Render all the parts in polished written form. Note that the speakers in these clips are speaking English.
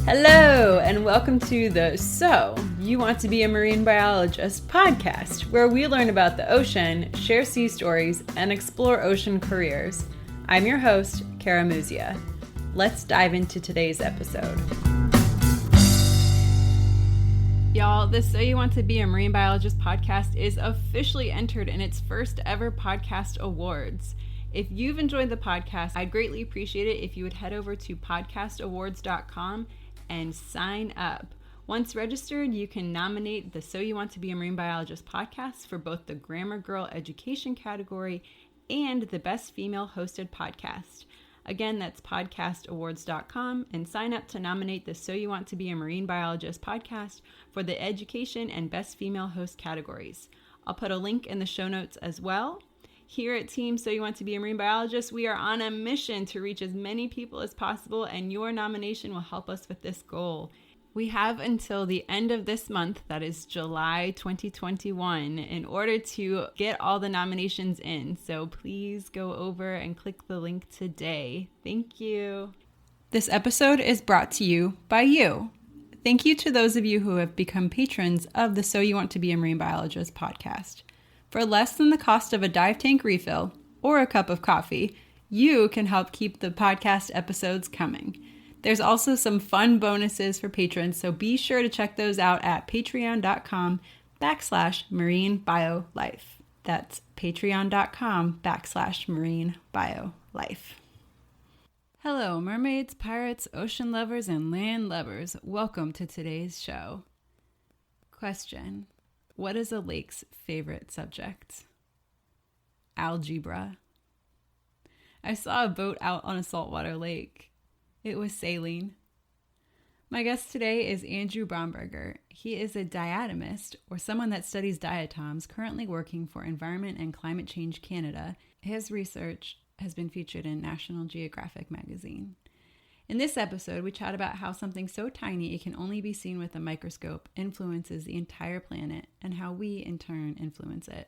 Hello, and welcome to the So You Want to Be a Marine Biologist podcast, where we learn about the ocean, share sea stories, and explore ocean careers. I'm your host, Kara Muzia. Let's dive into today's episode. Y'all, the So You Want to Be a Marine Biologist podcast is officially entered in its first ever podcast awards. If you've enjoyed the podcast, I'd greatly appreciate it if you would head over to podcastawards.com and sign up. Once registered, you can nominate the So You Want to Be a Marine Biologist podcast for both the Grammar Girl Education category and the Best Female Hosted Podcast. Again, that's podcastawards.com, and sign up to nominate the So You Want to Be a Marine Biologist podcast for the Education and Best Female Host categories. I'll put a link in the show notes as well. Here at Team So You Want to Be a Marine Biologist, we are on a mission to reach as many people as possible, and your nomination will help us with this goal. We have until the end of this month, that is July 2021, in order to get all the nominations in. So please go over and click the link today. Thank you. This episode is brought to you by you. Thank you to those of you who have become patrons of the So You Want to Be a Marine Biologist podcast. For less than the cost of a dive tank refill or a cup of coffee, you can help keep the podcast episodes coming. There's also some fun bonuses for patrons, so be sure to check those out at patreon.com/marinebio.life. That's patreon.com/marinebio.life. Hello, mermaids, pirates, ocean lovers, and land lovers. Welcome to today's show. Question: what is a lake's favorite subject? Algebra. I saw a boat out on a saltwater lake. It was sailing. My guest today is Andrew Bramburger. He is a diatomist, or someone that studies diatoms, currently working for Environment and Climate Change Canada. His research has been featured in National Geographic magazine. In this episode, we chat about how something so tiny it can only be seen with a microscope influences the entire planet, and how we, in turn, influence it.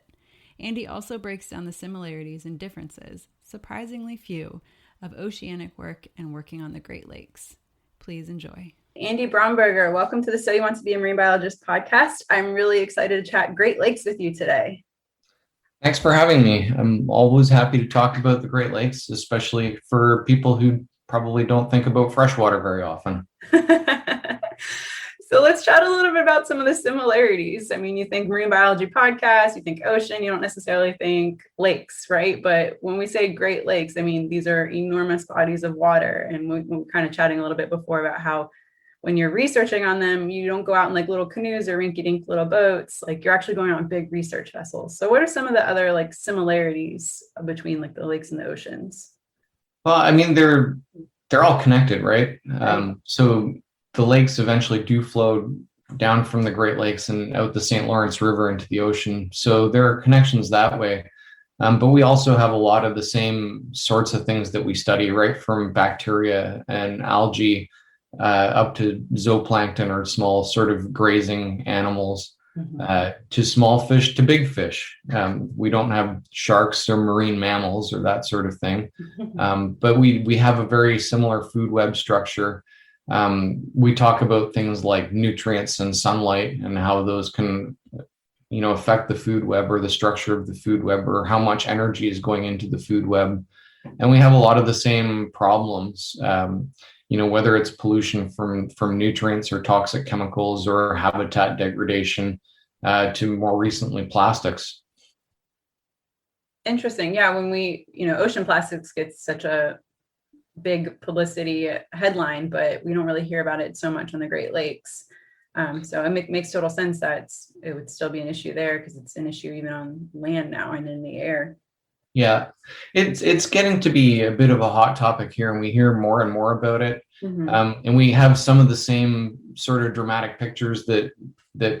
Andy also breaks down the similarities and differences, surprisingly few, of oceanic work and working on the Great Lakes. Please enjoy. Andy Bramburger, welcome to the So You Want to Be a Marine Biologist podcast. I'm really excited to chat Great Lakes with you today. Thanks for having me. I'm always happy to talk about the Great Lakes, especially for people who probably don't think about freshwater very often. So let's chat a little bit about some of the similarities. I mean, you think marine biology podcast, you think ocean, you don't necessarily think lakes, right? But when we say Great Lakes, I mean, these are enormous bodies of water. And we were kind of chatting a little bit before about how when you're researching on them, you don't go out in like little canoes or rinky-dink little boats. Like you're actually going on big research vessels. So what are some of the other like similarities between like the lakes and the oceans? Well, I mean, they're all connected, right? So the lakes eventually do flow down from the Great Lakes and out the St. Lawrence River into the ocean. So there are connections that way. But we also have a lot of the same sorts of things that we study, right from bacteria and algae up to zooplankton, or small sort of grazing animals, to small fish to big fish. We don't have sharks or marine mammals or that sort of thing, but we have a very similar food web structure. We talk about things like nutrients and sunlight and how those can, affect the food web or the structure of the food web, or how much energy is going into the food web. And we have a lot of the same problems, whether it's pollution from nutrients or toxic chemicals or habitat degradation, to more recently plastics. Interesting. Yeah. When ocean plastics gets such a big publicity headline, but we don't really hear about it so much on the Great Lakes. So it makes total sense that it would still be an issue there, because it's an issue even on land now and in the air. Yeah, it's getting to be a bit of a hot topic here, and we hear more and more about it. And we have some of the same sort of dramatic pictures that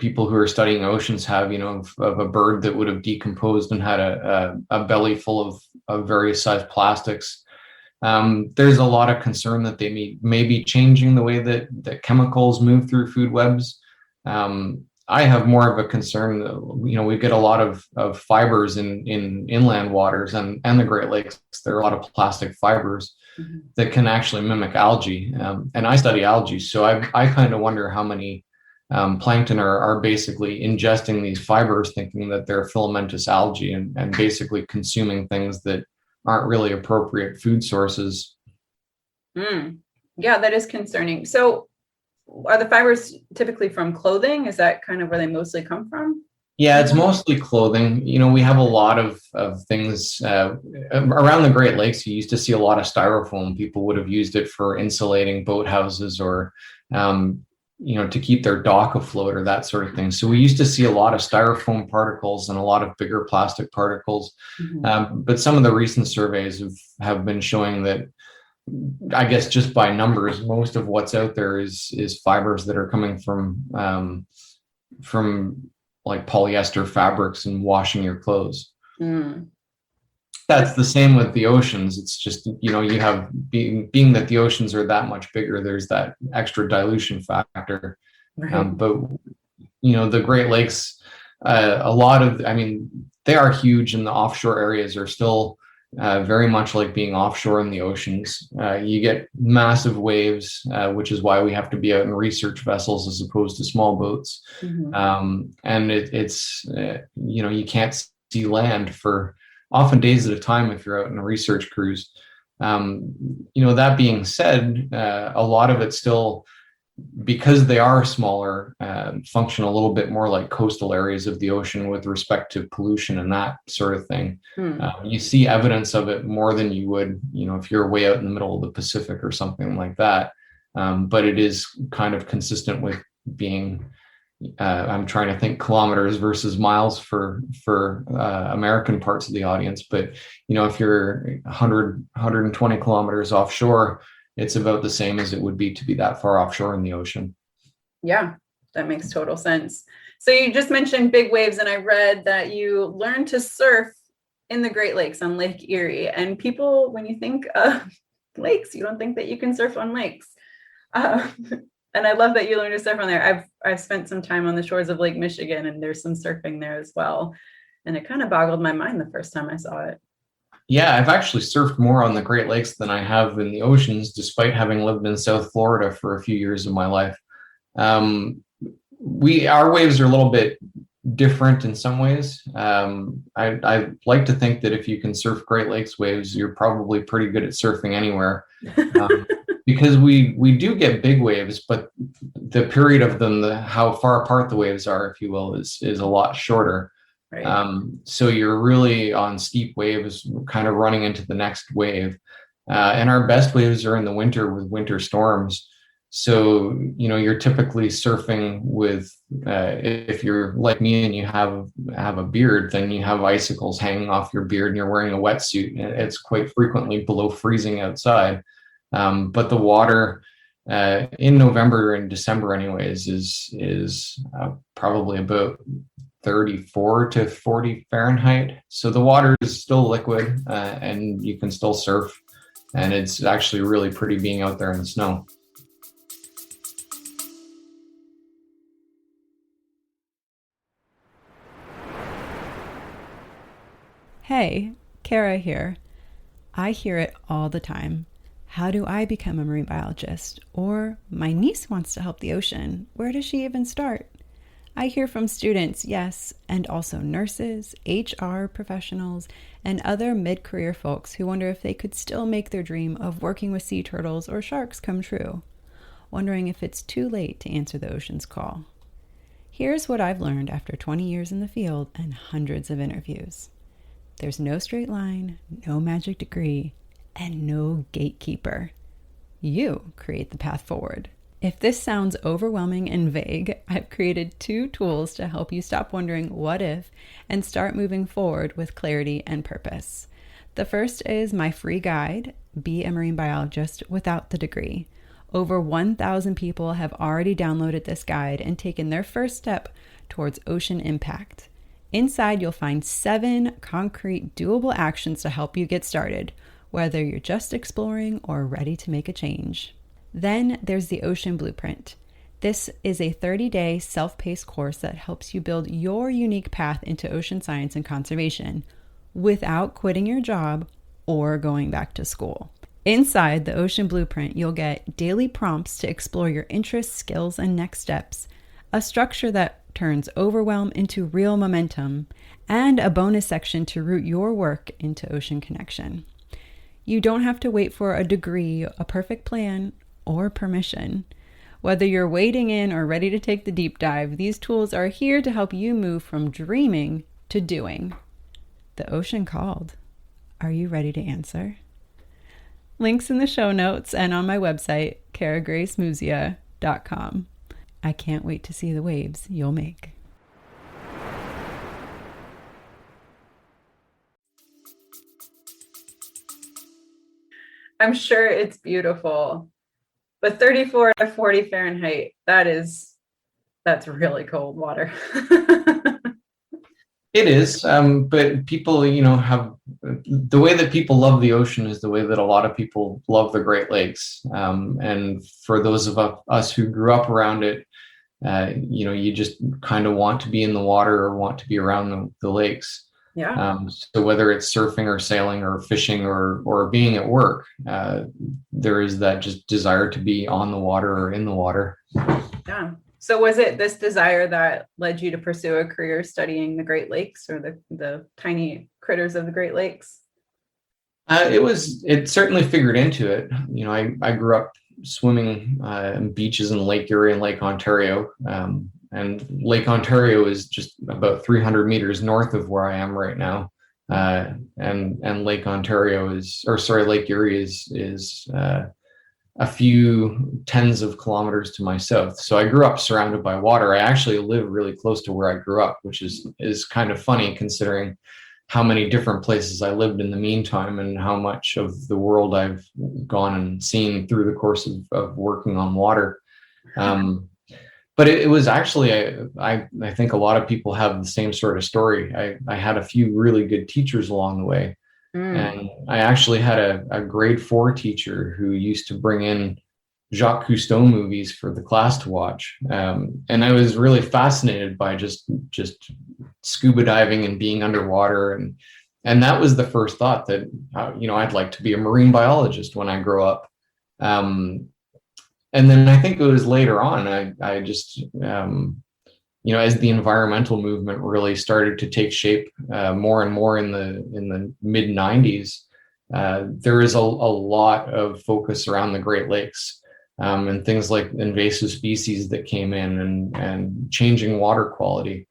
people who are studying oceans have, of a bird that would have decomposed and had a belly full of various sized plastics. There's a lot of concern that they may be changing the way that chemicals move through food webs. I have more of a concern that, we get a lot of fibers in inland waters and the Great Lakes. There are a lot of plastic fibers that can actually mimic algae. And I study algae, so I kind of wonder how many plankton are basically ingesting these fibers, thinking that they're filamentous algae and basically consuming things that aren't really appropriate food sources. Yeah, that is concerning. So are the fibers typically from clothing? Is that kind of where they mostly come from? Yeah, it's mostly clothing. We have a lot of things around the Great Lakes. You used to see a lot of styrofoam. People would have used it for insulating boathouses or, to keep their dock afloat or that sort of thing. So we used to see a lot of styrofoam particles and a lot of bigger plastic particles. But some of the recent surveys have been showing that, I guess just by numbers, most of what's out there is fibers that are coming from like polyester fabrics and washing your clothes. That's the same with the oceans. It's just, you have being that the oceans are that much bigger, there's that extra dilution factor. Right. But the Great Lakes, they are huge, and the offshore areas are still very much like being offshore in the oceans. You get massive waves, which is why we have to be out in research vessels as opposed to small boats. And it's you can't see land for often days at a time if you're out in a research cruise. That being said, a lot of it still, because they are smaller, function a little bit more like coastal areas of the ocean with respect to pollution and that sort of thing. You see evidence of it more than you would, if you're way out in the middle of the Pacific or something like that. But it is kind of consistent with being, I'm trying to think kilometers versus miles for American parts of the audience. But, if you're 120 kilometers offshore, it's about the same as it would be to be that far offshore in the ocean. Yeah, that makes total sense. So you just mentioned big waves, and I read that you learned to surf in the Great Lakes on Lake Erie. And people, when you think of lakes, you don't think that you can surf on lakes. And I love that you learned to surf on there. I've spent some time on the shores of Lake Michigan, and there's some surfing there as well. And it kind of boggled my mind the first time I saw it. Yeah, I've actually surfed more on the Great Lakes than I have in the oceans, despite having lived in South Florida for a few years of my life. Our waves are a little bit different in some ways. I like to think that if you can surf Great Lakes waves, you're probably pretty good at surfing anywhere. Because we do get big waves, but the period of them, how far apart the waves are, if you will, is a lot shorter. Right. So you're really on steep waves, kind of running into the next wave. And our best waves are in the winter with winter storms. So, you're typically surfing with, if you're like me and you have a beard, then you have icicles hanging off your beard and you're wearing a wetsuit. It's quite frequently below freezing outside. But the water in November and December anyways is probably about 34 to 40 Fahrenheit. So the water is still liquid and you can still surf. And it's actually really pretty being out there in the snow. Hey, Kara here. I hear it all the time. How do I become a marine biologist? Or my niece wants to help the ocean. Where does she even start? I hear from students, yes, and also nurses, HR professionals, and other mid-career folks who wonder if they could still make their dream of working with sea turtles or sharks come true, wondering if it's too late to answer the ocean's call. Here's what I've learned after 20 years in the field and hundreds of interviews. There's no straight line, no magic degree, and no gatekeeper. You create the path forward. If this sounds overwhelming and vague, I've created 2 tools to help you stop wondering what if and start moving forward with clarity and purpose. The first is my free guide, Be a Marine Biologist Without the Degree. Over 1,000 people have already downloaded this guide and taken their first step towards ocean impact. Inside, you'll find 7 concrete, doable actions to help you get started, whether you're just exploring or ready to make a change. Then there's the Ocean Blueprint. This is a 30-day self-paced course that helps you build your unique path into ocean science and conservation without quitting your job or going back to school. Inside the Ocean Blueprint, you'll get daily prompts to explore your interests, skills, and next steps, a structure that turns overwhelm into real momentum, and a bonus section to root your work into ocean connection. You don't have to wait for a degree, a perfect plan, or permission. Whether you're wading in or ready to take the deep dive, these tools are here to help you move from dreaming to doing. The ocean called. Are you ready to answer? Links in the show notes and on my website, karagracemuzia.com. I can't wait to see the waves you'll make. I'm sure it's beautiful, but 34 to 40 Fahrenheit, that's really cold water. It is, but people, have the way that people love the ocean is the way that a lot of people love the Great Lakes. And for those of us who grew up around it, you just kind of want to be in the water or want to be around the lakes. Yeah. So whether it's surfing or sailing or fishing or being at work, there is that just desire to be on the water or in the water. Yeah. So was it this desire that led you to pursue a career studying the Great Lakes or the tiny critters of the Great Lakes? It certainly figured into it. I grew up swimming in beaches in Lake Erie and Lake Ontario. And Lake Ontario is just about 300 meters north of where I am right now. And Lake Erie is a few tens of kilometers to my south. So I grew up surrounded by water. I actually live really close to where I grew up, which is kind of funny considering how many different places I lived in the meantime and how much of the world I've gone and seen through the course of working on water. But it was actually, I think a lot of people have the same sort of story. I had a few really good teachers along the way. And I actually had a grade 4 teacher who used to bring in Jacques Cousteau movies for the class to watch. And I was really fascinated by just scuba diving and being underwater. And that was the first thought that, I'd like to be a marine biologist when I grow up. And then I think it was later on, I just, as the environmental movement really started to take shape more and more in the mid 90s, there is a lot of focus around the Great Lakes and things like invasive species that came in and changing water quality.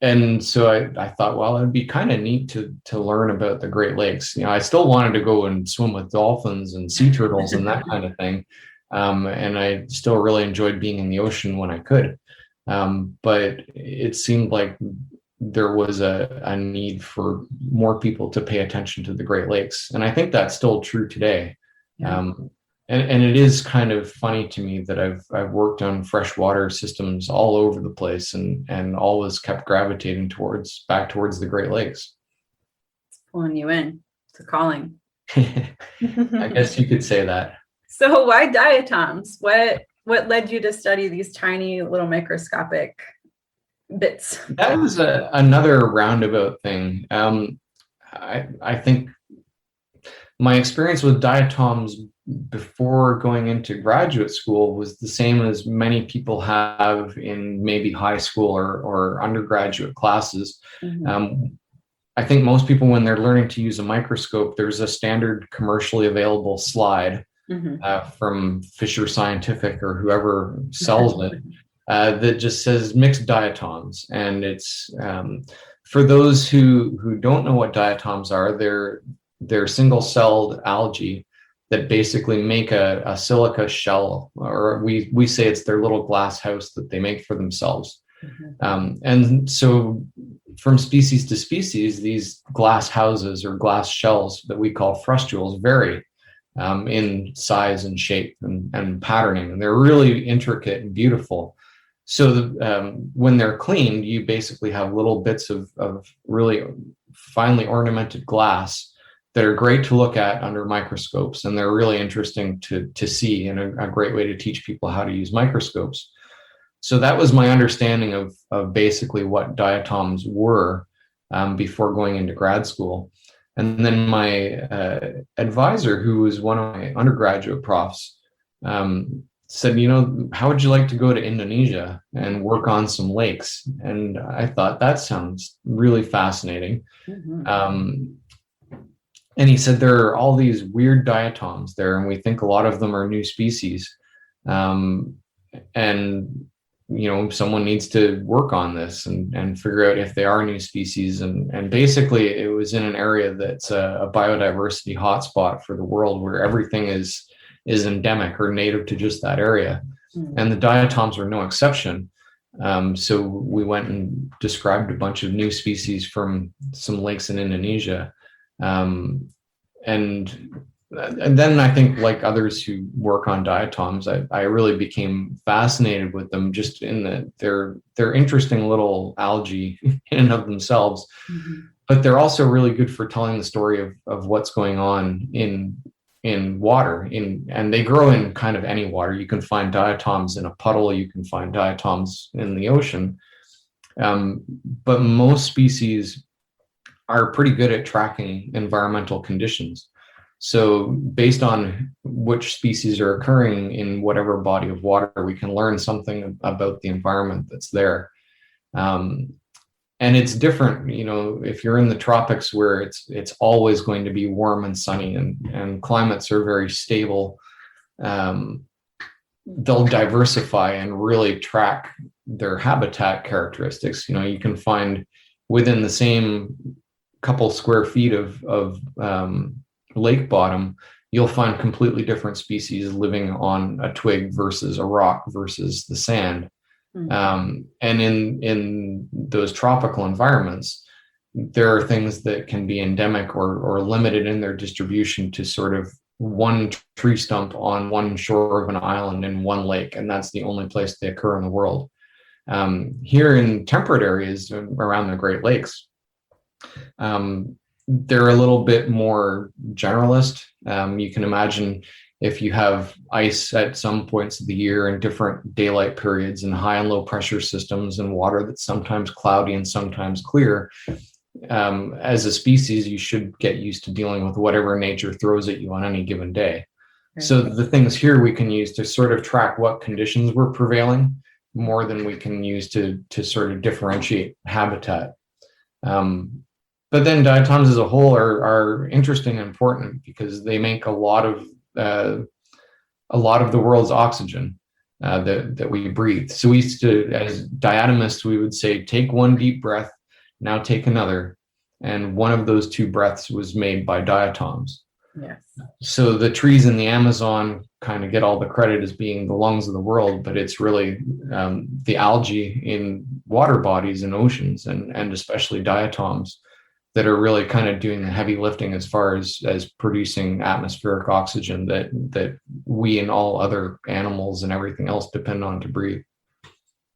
And so I thought, well, it'd be kind of neat to learn about the Great Lakes. I still wanted to go and swim with dolphins and sea turtles and that kind of thing. And I still really enjoyed being in the ocean when I could. But it seemed like there was a need for more people to pay attention to the Great Lakes. And I think that's still true today. Yeah. And it is kind of funny to me that I've worked on freshwater systems all over the place and always kept gravitating back towards the Great Lakes. It's pulling you in. It's a calling. I guess you could say that. So why diatoms? What led you to study these tiny little microscopic bits? That was another roundabout thing. I think my experience with diatoms before going into graduate school was the same as many people have in maybe high school or undergraduate classes. Mm-hmm. I think most people, when they're learning to use a microscope, there's a standard commercially available slide from Fisher Scientific or whoever sells it that just says mixed diatoms. And it's for those who don't know what diatoms are, they're single-celled algae that basically make a silica shell, or we say it's their little glass house that they make for themselves. Mm-hmm. And so from species to species, these glass houses or glass shells that we call frustules vary in size and shape and patterning. And they're really intricate and beautiful. So when they're cleaned, you basically have little bits of really finely ornamented glass that are great to look at under microscopes, and they're really interesting to see, and a great way to teach people how to use microscopes. So that was my understanding of basically what diatoms were before going into grad school. And then my advisor, who was one of my undergraduate profs, said, how would you like to go to Indonesia and work on some lakes? And I thought, that sounds really fascinating. Mm-hmm. And he said, there are all these weird diatoms there, and we think a lot of them are new species. And someone needs to work on this and figure out if they are new species. And basically it was in an area that's a biodiversity hotspot for the world, where everything is endemic or native to just that area. Mm-hmm. And the diatoms are no exception. So we went and described a bunch of new species from some lakes in Indonesia. And then I think, like others who work on diatoms, I really became fascinated with them, just in that they're interesting little algae in and of themselves. Mm-hmm. But they're also really good for telling the story of what's going on in water, and they grow in kind of any water. You can find diatoms in a puddle, you can find diatoms in the ocean. But most species are pretty good at tracking environmental conditions. So based on which species are occurring in whatever body of water, we can learn something about the environment that's there. And it's different, if you're in the tropics, where it's always going to be warm and sunny, and climates are very stable. They'll diversify and really track their habitat characteristics. You can find within the same couple square feet of lake bottom, you'll find completely different species living on a twig versus a rock versus the sand. Mm-hmm. And in those tropical environments, there are things that can be endemic or limited in their distribution to sort of one tree stump on one shore of an island in one lake, and that's the only place they occur in the world. Here in temperate areas around the Great Lakes, they're a little bit more generalist. You can imagine if you have ice at some points of the year and different daylight periods and high and low pressure systems and water that's sometimes cloudy and sometimes clear, as a species, you should get used to dealing with whatever nature throws at you on any given day. Okay. So the things here we can use to sort of track what conditions were prevailing more than we can use to sort of differentiate habitat. But then diatoms as a whole are interesting and important because they make a lot of the world's oxygen that we breathe. So we used to, as diatomists, we would say, take one deep breath, now take another. And one of those two breaths was made by diatoms. Yes. So the trees in the Amazon kind of get all the credit as being the lungs of the world, but it's really the algae in water bodies and oceans, and especially diatoms, that are really kind of doing the heavy lifting as far as producing atmospheric oxygen that we and all other animals and everything else depend on to breathe.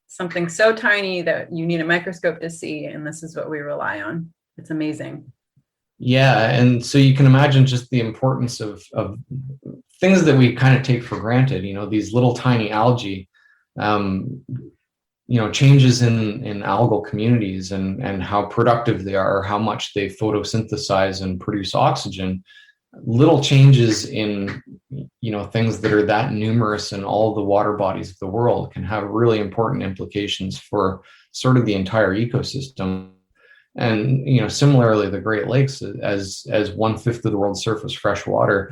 Something so tiny that you need a microscope to see, and this is what we rely on. It's amazing. Yeah, and so you can imagine just the importance of things that we kind of take for granted, these little tiny algae, changes in algal communities and how productive they are, how much they photosynthesize and produce oxygen. Little changes in, things that are that numerous in all the water bodies of the world can have really important implications for sort of the entire ecosystem. And, similarly, the Great Lakes, as 1/5 of the world's surface fresh water,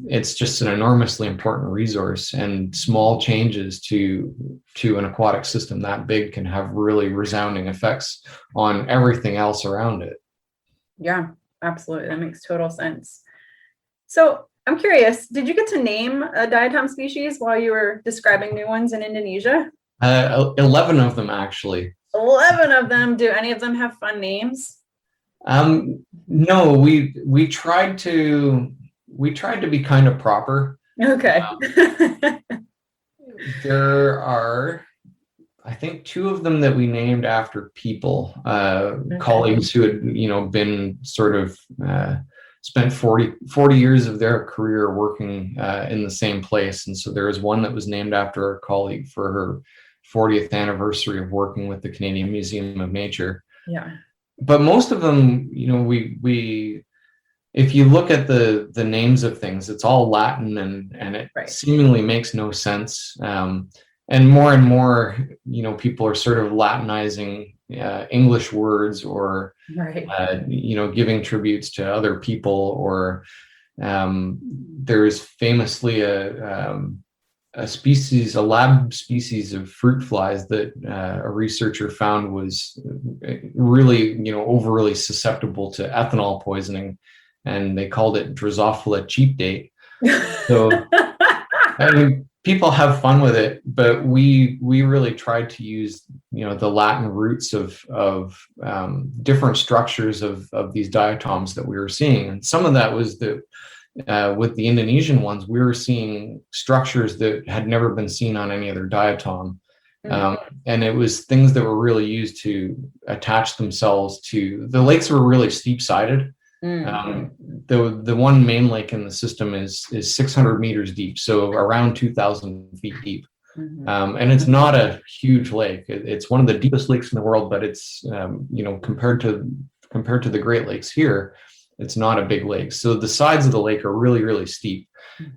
it's just an enormously important resource, and small changes to an aquatic system that big can have really resounding effects on everything else around it. Yeah, absolutely. That makes total sense. So I'm curious, did you get to name a diatom species while you were describing new ones in Indonesia? 11 of them, actually. 11 of them. Do any of them have fun names? No, we tried to be kind of proper. Okay. There are, I think, 2 of them that we named after people, colleagues who had, been sort of spent 40 years of their career working in the same place. And so there was one that was named after a colleague for her 40th anniversary of working with the Canadian Museum of Nature. Yeah. But most of them, we if you look at the names of things, it's all Latin, and it seemingly makes no sense. And more, people are sort of Latinizing English words, or giving tributes to other people, or there's famously a lab species of fruit flies that a researcher found was really, overly susceptible to ethanol poisoning, and they called it Drosophila cheap date. So I mean, people have fun with it, but we really tried to use the Latin roots of different structures of these diatoms that we were seeing, and some of that was that with the Indonesian ones, we were seeing structures that had never been seen on any other diatom. And it was things that were really used to attach themselves to the lakes. Were really steep sided. The one main lake in the system is 600 meters deep, so around 2,000 feet deep. And it's not a huge lake. It's one of the deepest lakes in the world, but it's compared to the Great Lakes here, it's not a big lake. So the sides of the lake are really, really steep.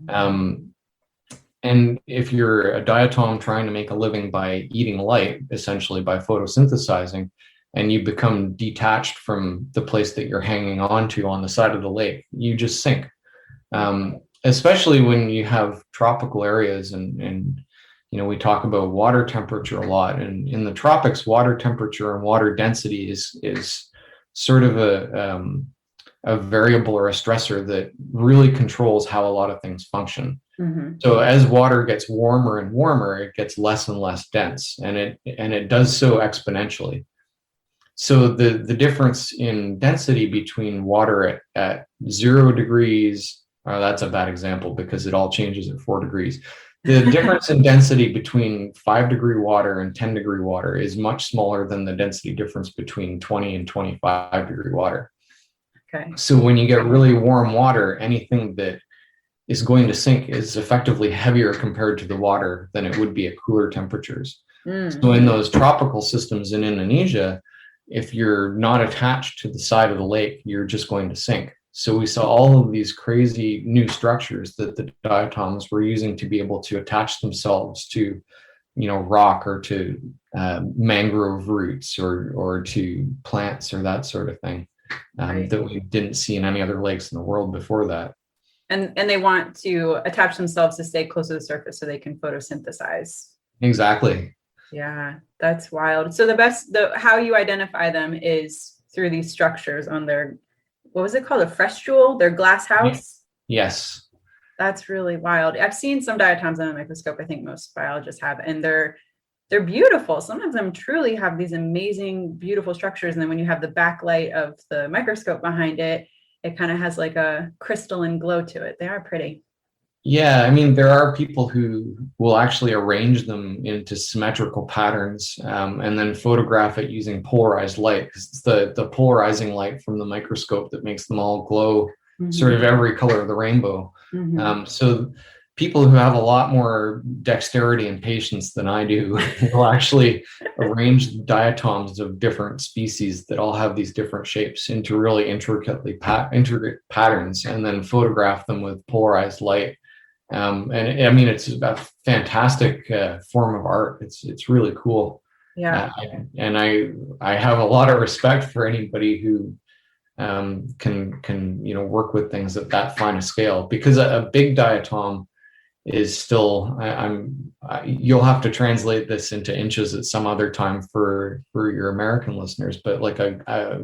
And if you're a diatom trying to make a living by eating light, essentially by photosynthesizing, and you become detached from the place that you're hanging on to on the side of the lake, you just sink. Especially when you have tropical areas, and we talk about water temperature a lot. And in the tropics, water temperature and water density is sort of a variable or a stressor that really controls how a lot of things function. So as water gets warmer and warmer, it gets less and less dense, and it does so exponentially. So the difference in density between water at 0 degrees, that's a bad example because it all changes at 4 degrees. The difference in density between 5-degree water and 10-degree water is much smaller than the density difference between 20 and 25-degree water. Okay. So when you get really warm water, anything that is going to sink is effectively heavier compared to the water than it would be at cooler temperatures. So in those tropical systems in Indonesia, if you're not attached to the side of the lake, you're just going to sink. So we saw all of these crazy new structures that the diatoms were using to be able to attach themselves to, rock, or to mangrove roots, or to plants, or that sort of thing, that we didn't see in any other lakes in the world before that. And they want to attach themselves to stay close to the surface so they can photosynthesize. Exactly. Yeah, that's wild. So how you identify them is through these structures on their, what was it called? A frestule, their glass house? Yes. That's really wild. I've seen some diatoms on a microscope. I think most biologists have, and they're beautiful. Some of them truly have these amazing, beautiful structures. And then when you have the backlight of the microscope behind it, it kind of has like a crystalline glow to it. They are pretty. Yeah, I mean, there are people who will actually arrange them into symmetrical patterns, and then photograph it using polarized light, because it's the polarizing light from the microscope that makes them all glow sort of every color of the rainbow. So people who have a lot more dexterity and patience than I do will actually arrange diatoms of different species that all have these different shapes into really intricate patterns, and then photograph them with polarized light. And I mean, it's a fantastic form of art. It's really cool. Yeah. And I have a lot of respect for anybody who can work with things at that fine a scale, because a big diatom is still, you'll have to translate this into inches at some other time for your American listeners, but like a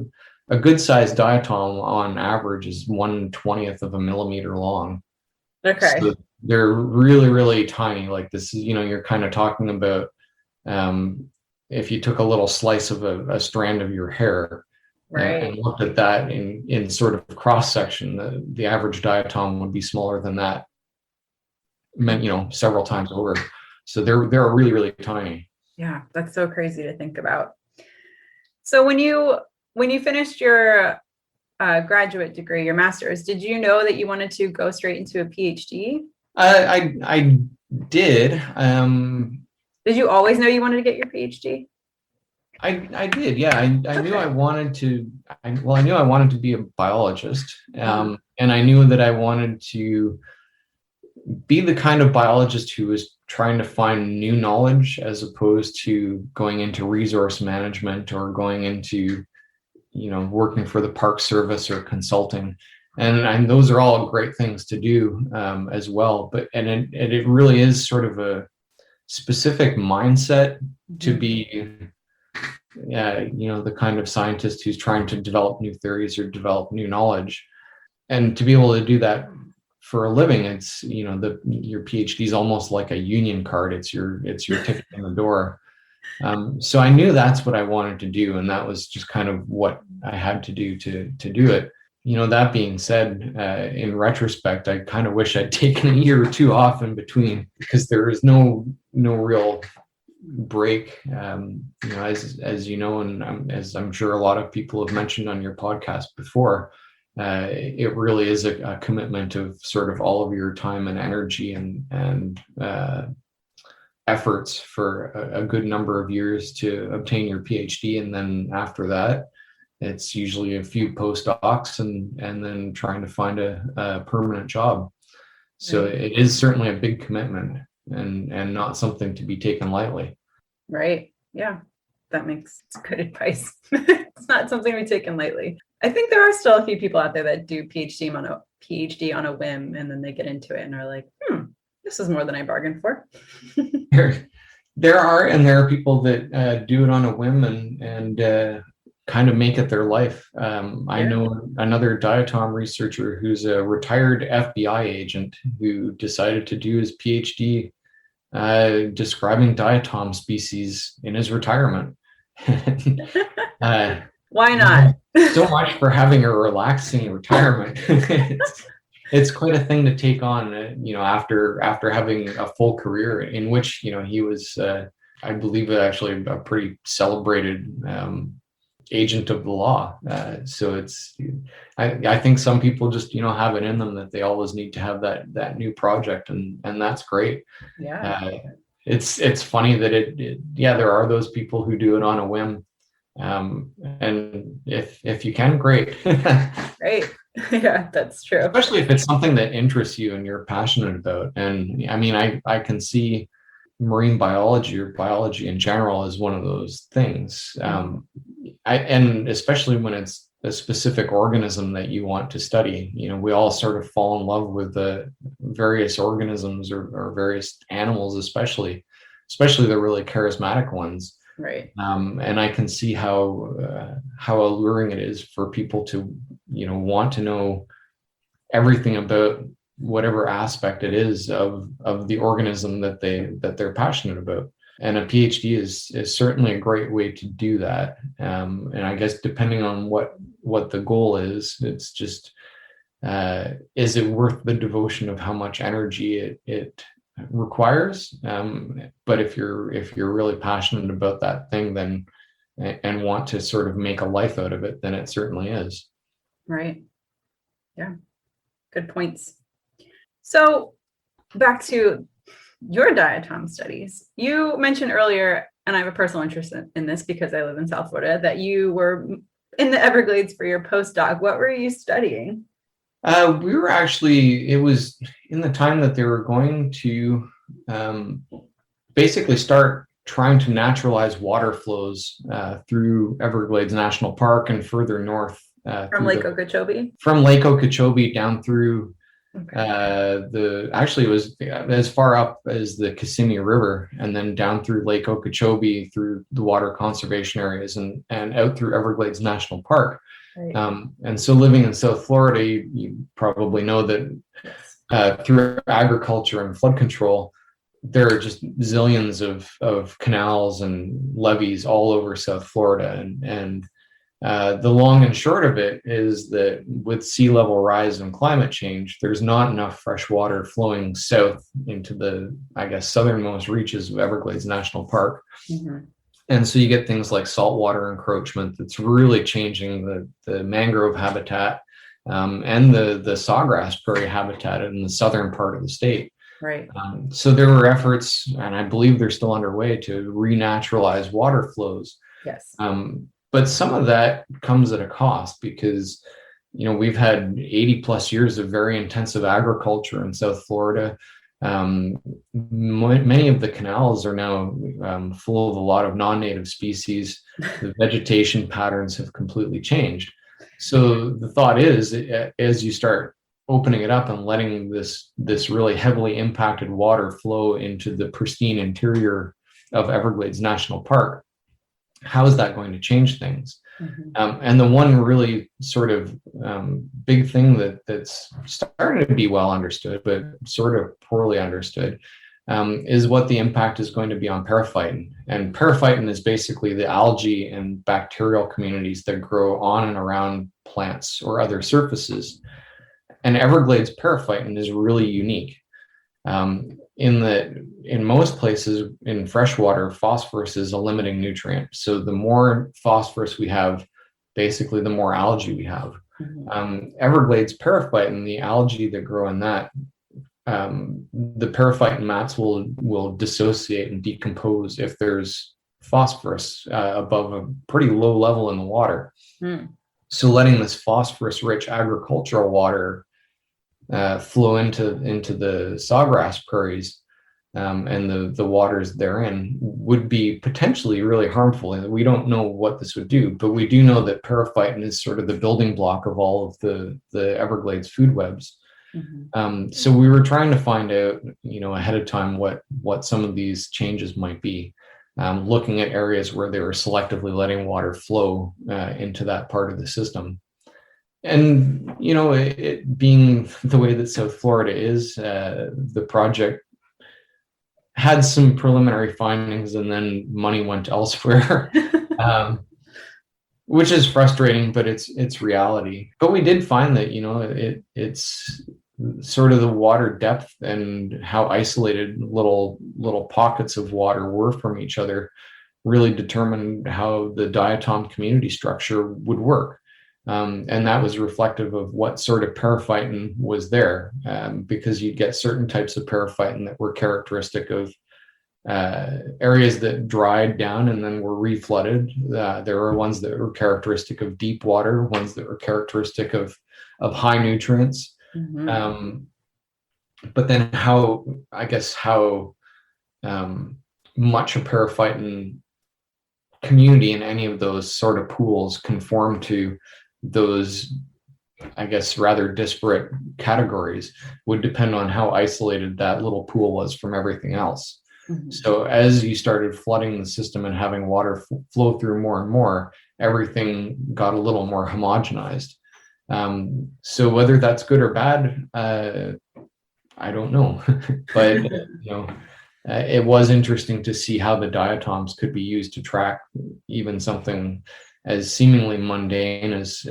good sized diatom on average is 1/20th of a millimeter long. Okay. So they're really, really tiny. Like this is, you're kind of talking about if you took a little slice of a strand of your hair, and looked at that in sort of cross section, the average diatom would be smaller than that, several times over. So they're really, really tiny. Yeah, that's so crazy to think about. So when you finished your graduate degree, your master's, did you know that you wanted to go straight into a PhD? I did. Did you always know you wanted to get your PhD? I did, yeah. I knew I wanted to. I knew I wanted to be a biologist, and I knew that I wanted to be the kind of biologist who was trying to find new knowledge as opposed to going into resource management or going into, working for the Park Service or consulting. And those are all great things to do as well. But it really is sort of a specific mindset to be, the kind of scientist who's trying to develop new theories or develop new knowledge. And to be able to do that for a living, it's, your PhD is almost like a union card. It's your ticket in the door. So I knew that's what I wanted to do. And that was just kind of what I had to do to do it. That being said, in retrospect, I kind of wish I'd taken a year or two off in between, because there is no real break. As you know, and as I'm sure a lot of people have mentioned on your podcast before, it really is a commitment of sort of all of your time and energy and efforts for a good number of years to obtain your PhD. And then after that, it's usually a few postdocs and then trying to find a permanent job. So it is certainly a big commitment and not something to be taken lightly. Right. Yeah, that makes good advice. It's not something to be taken lightly. I think there are still a few people out there that do PhD on a whim, and then they get into it and are like, this is more than I bargained for. There are people that do it on a whim and kind of make it their life. I know another diatom researcher who's a retired FBI agent who decided to do his PhD describing diatom species in his retirement. Why not? So much for having a relaxing retirement. It's quite a thing to take on, after having a full career in which, he was, I believe, actually a pretty celebrated agent of the law. So I think some people just, have it in them that they always need to have that new project, and that's great. Yeah. It's funny that there are those people who do it on a whim. And if you can, great. Great. Yeah, that's true. Especially if it's something that interests you and you're passionate about. And I mean, I can see marine biology or biology in general as one of those things. And especially when it's a specific organism that you want to study, we all sort of fall in love with the various organisms or various animals, especially the really charismatic ones. Right. And I can see how alluring it is for people to, want to know everything about whatever aspect it is of the organism that they're passionate about. And a PhD is certainly a great way to do that. And I guess depending on what the goal is, it's just, is it worth the devotion of how much energy it requires? But if you're really passionate about that thing, then and want to sort of make a life out of it, then it certainly is. Right. Yeah. Good points. So back to your diatom studies. You mentioned earlier, and I have a personal interest in this because I live in South Florida, that you were in the Everglades for your postdoc. What were you studying? We were actually, it was in the time that they were going to basically start trying to naturalize water flows through Everglades National Park and further north. From Lake Okeechobee? From Lake Okeechobee down through it was as far up as the Kissimmee River, and then down through Lake Okeechobee through the water conservation areas and out through Everglades National Park. Right. And so living in South Florida, you probably know that through agriculture and flood control, there are just zillions of canals and levees all over South Florida. And the long and short of it is that with sea level rise and climate change, there's not enough fresh water flowing south into the, I guess, southernmost reaches of Everglades National Park. Mm-hmm. And so you get things like saltwater encroachment that's really changing the mangrove habitat, and the sawgrass prairie habitat in the southern part of the state. Right. So there were efforts, and I believe they're still underway, to renaturalize water flows. Yes. But some of that comes at a cost because, we've had 80 plus years of very intensive agriculture in South Florida. Many of the canals are now full of a lot of non-native species. The vegetation patterns have completely changed. So the thought is, as you start opening it up and letting this really heavily impacted water flow into the pristine interior of Everglades National Park, how is that going to change things? Mm-hmm. And the one really sort of big thing that's starting to be well understood, but sort of poorly understood, is what the impact is going to be on periphyton. And periphyton is basically the algae and bacterial communities that grow on and around plants or other surfaces. And Everglades periphyton is really unique. In most places in freshwater, phosphorus is a limiting nutrient. So the more phosphorus we have, basically the more algae we have. Mm-hmm. Everglades periphyton, the algae that grow in that, the periphyton mats will dissociate and decompose if there's phosphorus above a pretty low level in the water. Mm. So letting this phosphorus-rich agricultural water flow into the sawgrass prairies and the waters therein would be potentially really harmful. And we don't know what this would do, but we do know that periphyton is sort of the building block of all of the Everglades food webs. Mm-hmm. So we were trying to find out, ahead of time what some of these changes might be, looking at areas where they were selectively letting water flow into that part of the system. And, it being the way that South Florida is, the project had some preliminary findings and then money went elsewhere, which is frustrating, but it's reality. But we did find that, it's sort of the water depth and how isolated little pockets of water were from each other really determined how the diatom community structure would work. And that was reflective of what sort of periphyton was there, because you'd get certain types of periphyton that were characteristic of areas that dried down and then were reflooded. There were ones that were characteristic of deep water, ones that were characteristic of high nutrients. Mm-hmm. But then how much a periphyton community in any of those sort of pools conform to those, rather disparate categories would depend on how isolated that little pool was from everything else. Mm-hmm. So as you started flooding the system and having water flow through more and more, everything got a little more homogenized. So whether that's good or bad, I don't know. But, it was interesting to see how the diatoms could be used to track even something as seemingly mundane as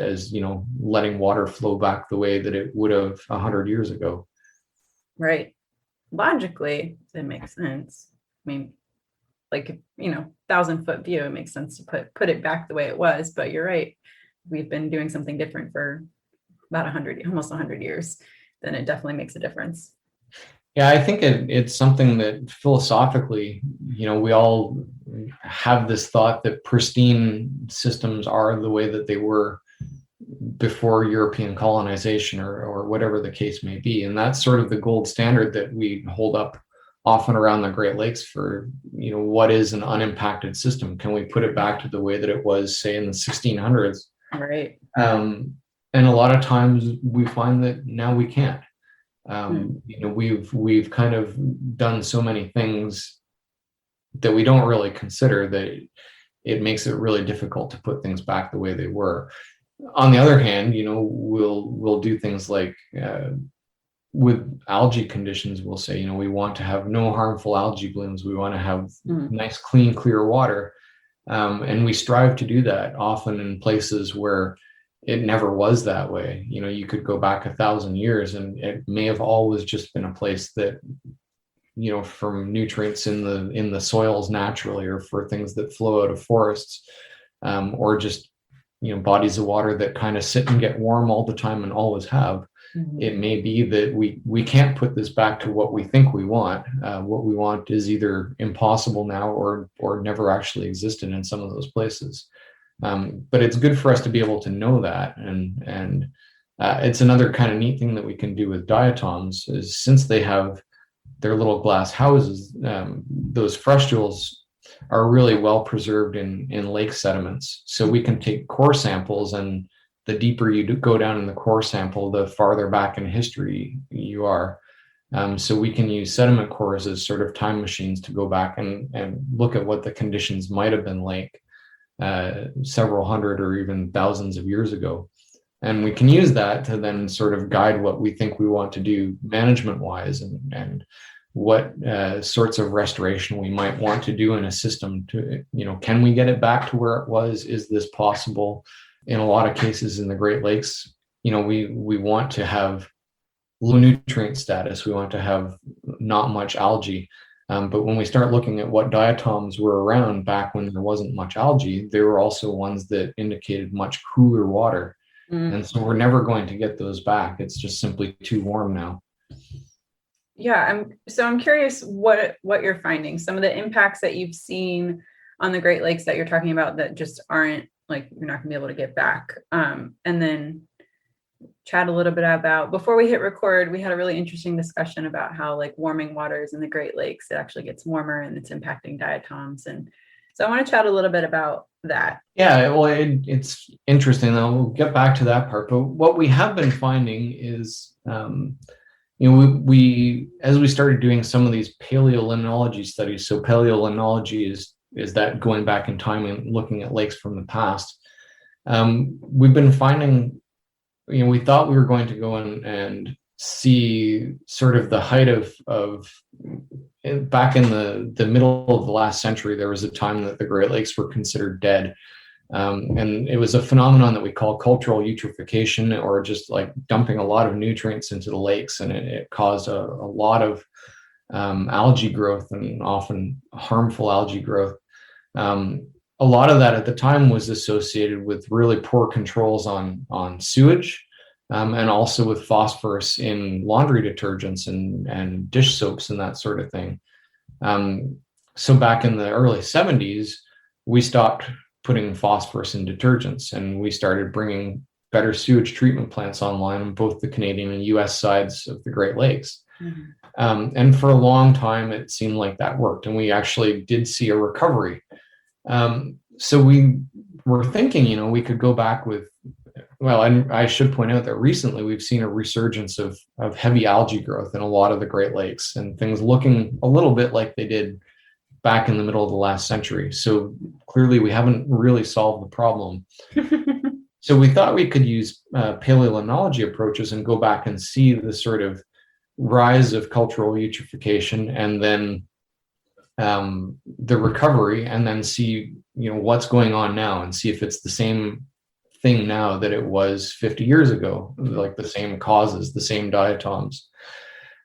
letting water flow back the way that it would have 100 years ago. Right. Logically, it makes sense. I mean, 1,000-foot view, it makes sense to put it back the way it was. But you're right. We've been doing something different for about almost 100 years. Then it definitely makes a difference. Yeah, I think it's something that philosophically, we all have this thought that pristine systems are the way that they were before European colonization or whatever the case may be. And that's sort of the gold standard that we hold up often around the Great Lakes for, what is an unimpacted system? Can we put it back to the way that it was, say, in the 1600s? Right. And a lot of times we find that now we can't. We've kind of done so many things that we don't really consider that it makes it really difficult to put things back the way they were. On the other hand, we'll do things like with algae conditions, we'll say, we want to have no harmful algae blooms. We want to have nice, clean, clear water. And we strive to do that often in places where it never was that way. You could go back 1,000 years and it may have always just been a place that from nutrients in the soils naturally, or for things that flow out of forests, or just bodies of water that kind of sit and get warm all the time and always have. Mm-hmm. It may be that we can't put this back to what we think we want. What we want is either impossible now or never actually existed in some of those places. But it's good for us to be able to know that, and it's another kind of neat thing that we can do with diatoms is, since they have their little glass houses, those frustules are really well preserved in lake sediments. So we can take core samples, and the deeper you go down in the core sample, the farther back in history you are. So we can use sediment cores as sort of time machines to go back and look at what the conditions might have been like several hundred or even thousands of years ago. And we can use that to then sort of guide what we think we want to do management wise, and what sorts of restoration we might want to do in a system to, can we get it back to where it was? Is this possible? In a lot of cases in the Great Lakes, we want to have low nutrient status. We want to have not much algae. But when we start looking at what diatoms were around back when there wasn't much algae, there were also ones that indicated much cooler water. And so we're never going to get those back. It's just simply too warm now. Yeah, I'm curious what you're finding, some of the impacts that you've seen on the Great Lakes that you're talking about that just aren't, like, you're not gonna be able to get back. And then chat a little bit about, before we hit record, we had a really interesting discussion about how, like, warming waters in the Great Lakes, it actually gets warmer and it's impacting diatoms. And so I want to chat a little bit about that. Yeah, well, it's interesting. We'll get back to that part. But what we have been finding is, we as we started doing some of these paleolinology studies. So paleolinology is that going back in time and looking at lakes from the past. We've been finding, we thought we were going to go and see sort of the height of back in the middle of the last century. There was a time that the Great Lakes were considered dead. And it was a phenomenon that we call cultural eutrophication, or just like dumping a lot of nutrients into the lakes. And it caused a lot of algae growth, and often harmful algae growth. A lot of that at the time was associated with really poor controls on sewage, and also with phosphorus in laundry detergents and dish soaps and that sort of thing. So back in the early 70s, we stopped putting phosphorus in detergents, and we started bringing better sewage treatment plants online on both the Canadian and US sides of the Great Lakes. Mm-hmm. And for a long time, it seemed like that worked, and we actually did see a recovery. So we were thinking, we could go back with, well, and I should point out that recently we've seen a resurgence of heavy algae growth in a lot of the Great Lakes, and things looking a little bit like they did back in the middle of the last century. So clearly we haven't really solved the problem. So we thought we could use paleolinology approaches and go back and see the sort of rise of cultural eutrophication, and then the recovery, and then see what's going on now, and see if it's the same thing now that it was 50 years ago, like the same causes, the same diatoms.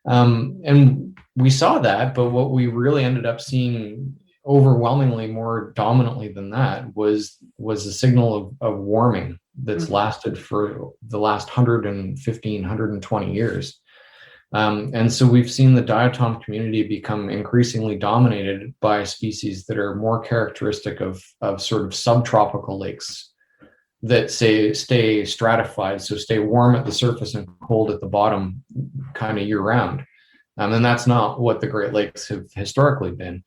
And we saw that, but what we really ended up seeing overwhelmingly more dominantly than that was a signal of warming that's lasted for the last 115, 120 years. And so we've seen the diatom community become increasingly dominated by species that are more characteristic of sort of subtropical lakes that stay stratified, so stay warm at the surface and cold at the bottom kind of year round. And that's not what the Great Lakes have historically been.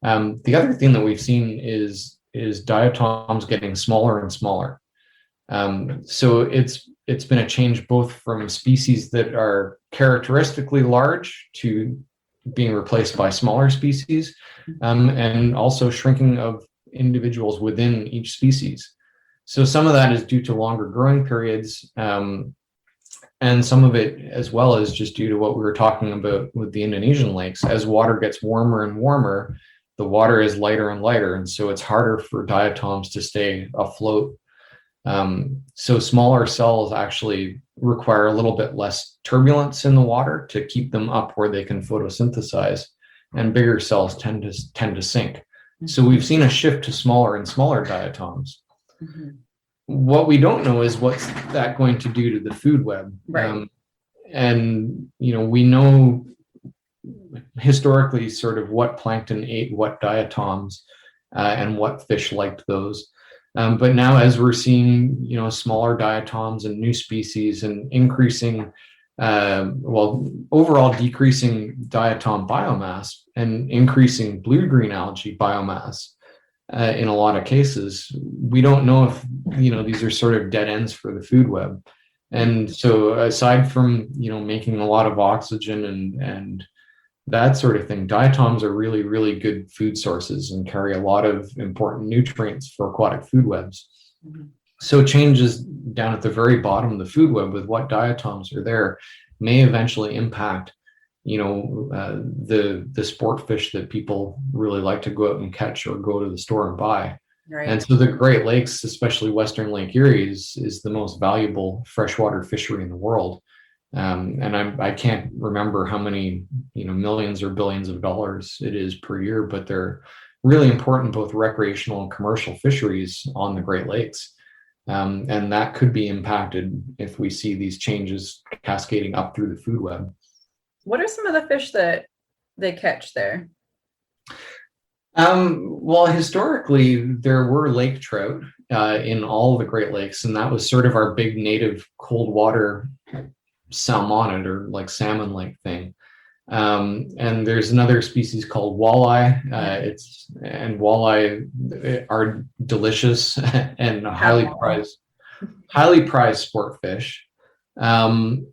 The other thing that we've seen is diatoms getting smaller and smaller. So it's been a change both from species that are characteristically large to being replaced by smaller species, and also shrinking of individuals within each species. So some of that is due to longer growing periods, and some of it as well is just due to what we were talking about with the Indonesian lakes. As water gets warmer and warmer, the water is lighter and lighter, and so it's harder for diatoms to stay afloat. So smaller cells actually require a little bit less turbulence in the water to keep them up where they can photosynthesize. and bigger cells tend to sink. So we've seen a shift to smaller and smaller diatoms. What we don't know is what's that going to do to the food web. And we know historically sort of what plankton ate what diatoms and what fish liked those. But now, as we're seeing, smaller diatoms and new species and increasing, overall decreasing diatom biomass and increasing blue-green algae biomass in a lot of cases, we don't know if, these are sort of dead ends for the food web. And so aside from, making a lot of oxygen and that sort of thing, diatoms are really, really good food sources and carry a lot of important nutrients for aquatic food webs. So changes down at the very bottom of the food web with what diatoms are there may eventually impact, the sport fish that people really like to go out and catch or go to the store and buy. And so the Great Lakes, especially Western Lake Erie, is the most valuable freshwater fishery in the world. And I can't remember how many, millions or billions of dollars it is per year, but they're really important, both recreational and commercial fisheries on the Great Lakes. And that could be impacted if we see these changes cascading up through the food web. What are some of the fish that they catch there? Well, historically, there were lake trout in all of the Great Lakes, and that was sort of our big native cold water salmonid or like salmon lake thing. And there's another species called walleye. Walleye are delicious and highly prized sport fish. And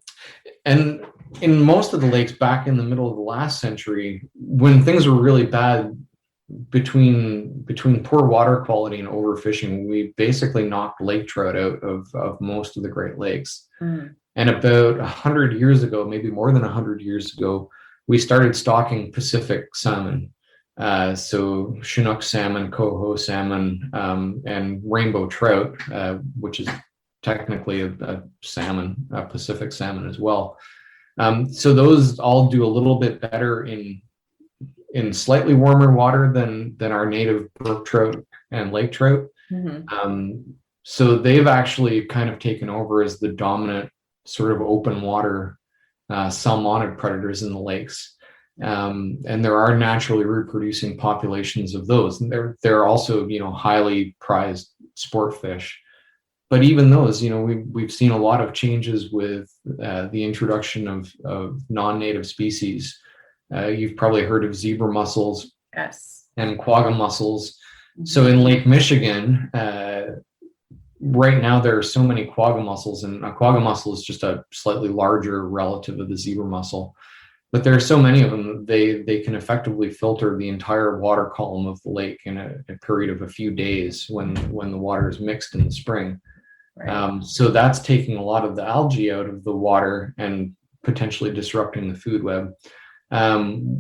in most of the lakes back in the middle of the last century, when things were really bad between poor water quality and overfishing, we basically knocked lake trout out of most of the Great Lakes. And about 100 years ago, maybe more than 100 years ago, we started stocking Pacific salmon. So Chinook salmon, coho salmon, and rainbow trout, which is technically a salmon, a Pacific salmon as well. So those all do a little bit better in slightly warmer water than our native brook trout and lake trout. So they've actually kind of taken over as the dominant sort of open water salmonid predators in the lakes. And there are naturally reproducing populations of those. And they're also, highly prized sport fish. But even those, we've seen a lot of changes with the introduction of non-native species. You've probably heard of zebra mussels and quagga mussels. So in Lake Michigan, right now there are so many quagga mussels, and a quagga mussel is just a slightly larger relative of the zebra mussel. But there are so many of them, they can effectively filter the entire water column of the lake in a period of a few days when the water is mixed in the spring. So that's taking a lot of the algae out of the water and potentially disrupting the food web.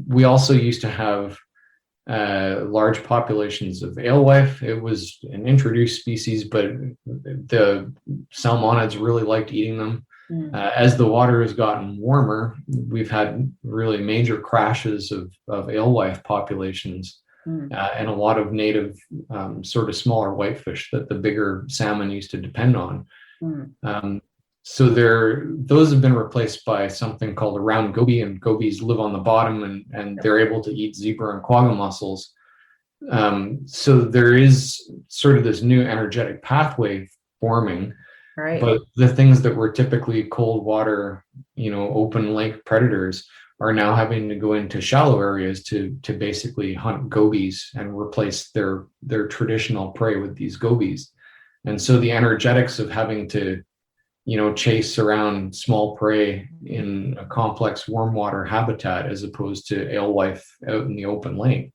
We also used to have large populations of alewife. It was an introduced species, but the salmonids really liked eating them. As the water has gotten warmer, we've had really major crashes of alewife populations and a lot of native sort of smaller whitefish that the bigger salmon used to depend on. So those have been replaced by something called a round goby, and gobies live on the bottom and they're able to eat zebra and quagga mussels. So there is sort of this new energetic pathway forming. But the things that were typically cold water, open lake predators are now having to go into shallow areas to basically hunt gobies and replace their traditional prey with these gobies. And so the energetics of having to chase around small prey in a complex warm water habitat as opposed to alewife out in the open lake,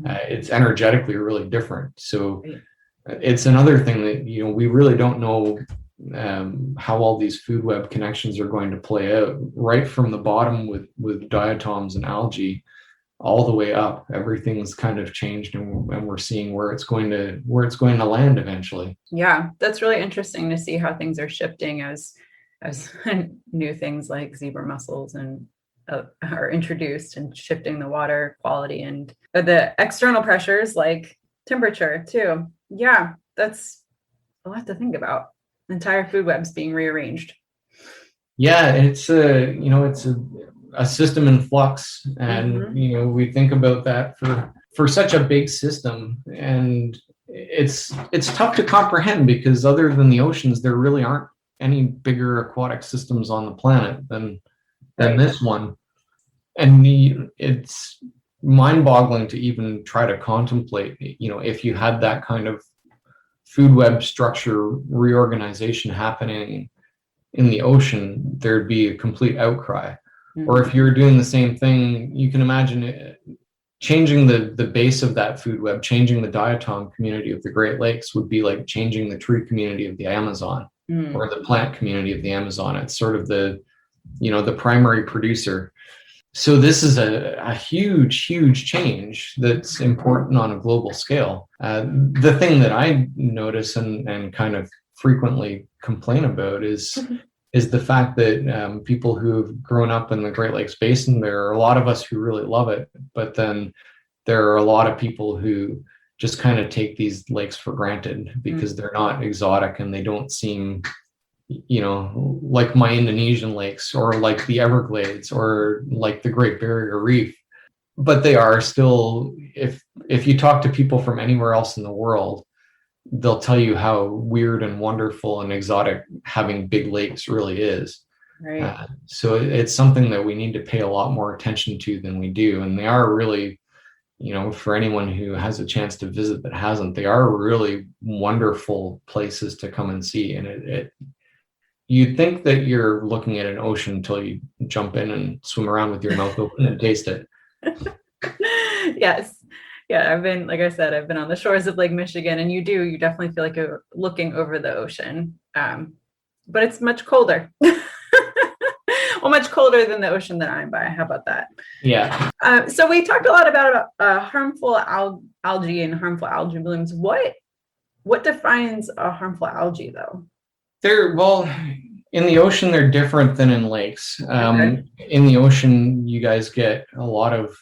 it's energetically really different. So it's another thing that, we really don't know how all these food web connections are going to play out, right from the bottom with diatoms and algae all the way up. Everything's kind of changed, and we're seeing where it's going to land eventually. Yeah, that's really interesting to see how things are shifting as new things like zebra mussels and are introduced and shifting the water quality and the external pressures like temperature too. Yeah, that's a lot to think about. Entire food webs being rearranged. Yeah, it's a system in flux, and we think about that for such a big system, and it's tough to comprehend because other than the oceans, there really aren't any bigger aquatic systems on the planet than this one, and it's mind-boggling to even try to contemplate. If you had that kind of food web structure reorganization happening in the ocean, there'd be a complete outcry. Or if you're doing the same thing, you can imagine it, changing the base of that food web, changing the diatom community of the Great Lakes would be like changing the tree community of the Amazon or the plant community of the Amazon. It's sort of the primary producer. So this is a huge, huge change that's important on a global scale. The thing that I notice and kind of frequently complain about is the fact that people who've grown up in the Great Lakes Basin, there are a lot of us who really love it, but then there are a lot of people who just kind of take these lakes for granted because they're not exotic and they don't seem, like my Indonesian lakes or like the Everglades or like the Great Barrier Reef. But they are still, if you talk to people from anywhere else in the world, they'll tell you how weird and wonderful and exotic having big lakes really is. Right. So it's something that we need to pay a lot more attention to than we do. And they are really, for anyone who has a chance to visit that hasn't, they are really wonderful places to come and see. And you'd think that you're looking at an ocean until you jump in and swim around with your mouth open and taste it. Yes. Yeah, I've been on the shores of Lake Michigan, and you definitely feel like you're looking over the ocean. But it's much colder. Well, much colder than the ocean that I'm by. How about that? Yeah. So we talked a lot about harmful algae and harmful algae blooms. What defines a harmful algae, though? In the ocean, they're different than in lakes. In the ocean, you guys get a lot of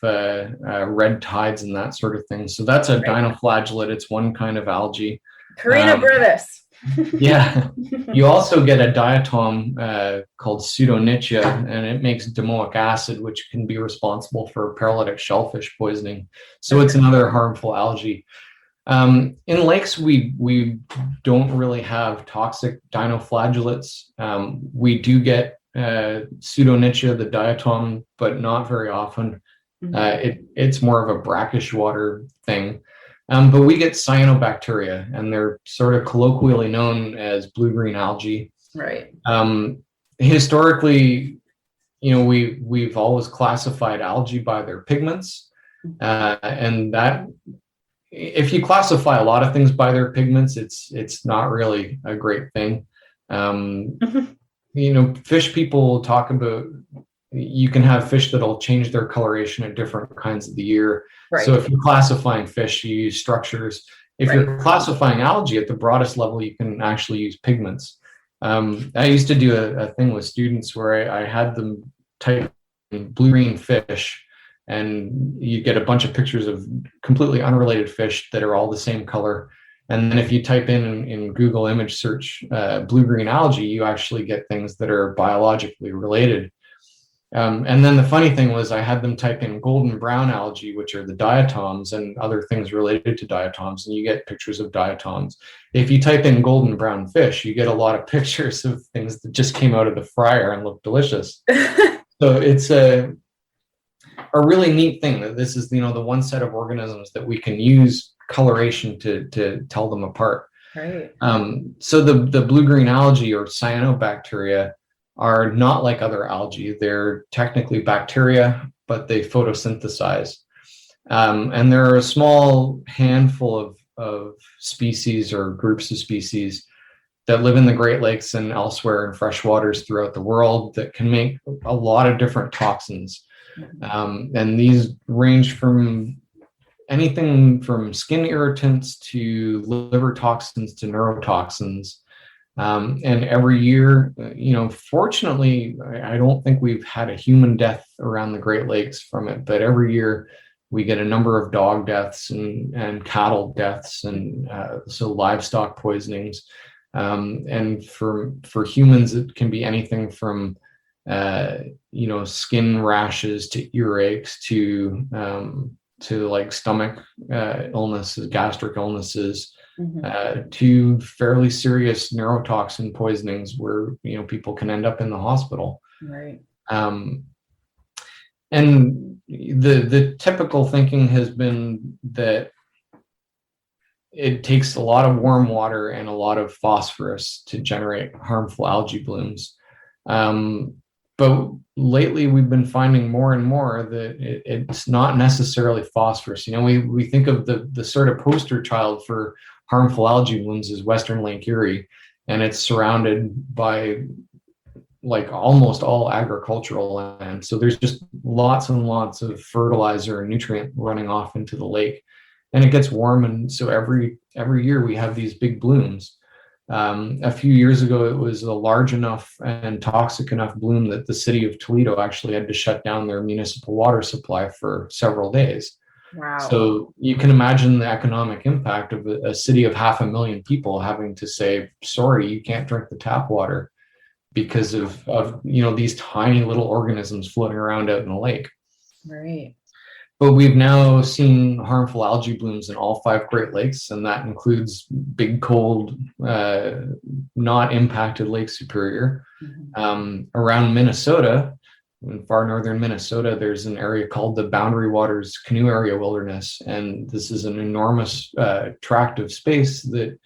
red tides and that sort of thing. So that's a dinoflagellate. It's one kind of algae. Carina brevis. Yeah. You also get a diatom called Pseudonychia, and it makes domoic acid, which can be responsible for paralytic shellfish poisoning. So it's another harmful algae. In lakes, we don't really have toxic dinoflagellates. We do get Pseudonychia, the diatom, but not very often. It's more of a brackish water thing. But we get cyanobacteria, and they're sort of colloquially known as blue-green algae. Right. Historically, we've always classified algae by their pigments, and that. If you classify a lot of things by their pigments, it's not really a great thing. Fish people talk about, you can have fish that'll change their coloration at different kinds of the year. Right. So if you're classifying fish, you use structures. If you're classifying algae at the broadest level, you can actually use pigments. I used to do a thing with students where I had them type in blue-green fish, and you get a bunch of pictures of completely unrelated fish that are all the same color. And then if you type in Google image search blue-green algae, you actually get things that are biologically related. And then the funny thing was I had them type in golden brown algae, which are the diatoms and other things related to diatoms, and you get pictures of diatoms. If you type in golden brown fish, you get a lot of pictures of things that just came out of the fryer and look delicious. So it's a really neat thing that this is, the one set of organisms that we can use coloration to tell them apart. Right. So the blue-green algae or cyanobacteria are not like other algae. They're technically bacteria, but they photosynthesize. And there are a small handful of species or groups of species that live in the Great Lakes and elsewhere in freshwaters throughout the world that can make a lot of different toxins. And these range from anything from skin irritants to liver toxins to neurotoxins. And every year, fortunately, I don't think we've had a human death around the Great Lakes from it, but every year we get a number of dog deaths and cattle deaths, and so livestock poisonings. And for humans, it can be anything from skin rashes to earaches to like stomach illnesses, gastric illnesses, to fairly serious neurotoxin poisonings where people can end up in the hospital. Right. And the typical thinking has been that it takes a lot of warm water and a lot of phosphorus to generate harmful algae blooms. But lately we've been finding more and more that it's not necessarily phosphorus. We think of the sort of poster child for harmful algae blooms as Western Lake Erie, and it's surrounded by like almost all agricultural land. So there's just lots and lots of fertilizer and nutrient running off into the lake, and it gets warm. And so every year we have these big blooms. A few years ago, it was a large enough and toxic enough bloom that the city of Toledo actually had to shut down their municipal water supply for several days. Wow. So you can imagine the economic impact of a city of 500,000 people having to say, sorry, you can't drink the tap water because of these tiny little organisms floating around out in the lake. Right. But we've now seen harmful algae blooms in all 5 Great Lakes, and that includes big, cold, not impacted Lake Superior. Around Minnesota, in far northern Minnesota, there's an area called the Boundary Waters Canoe Area Wilderness, and this is an enormous tract of space that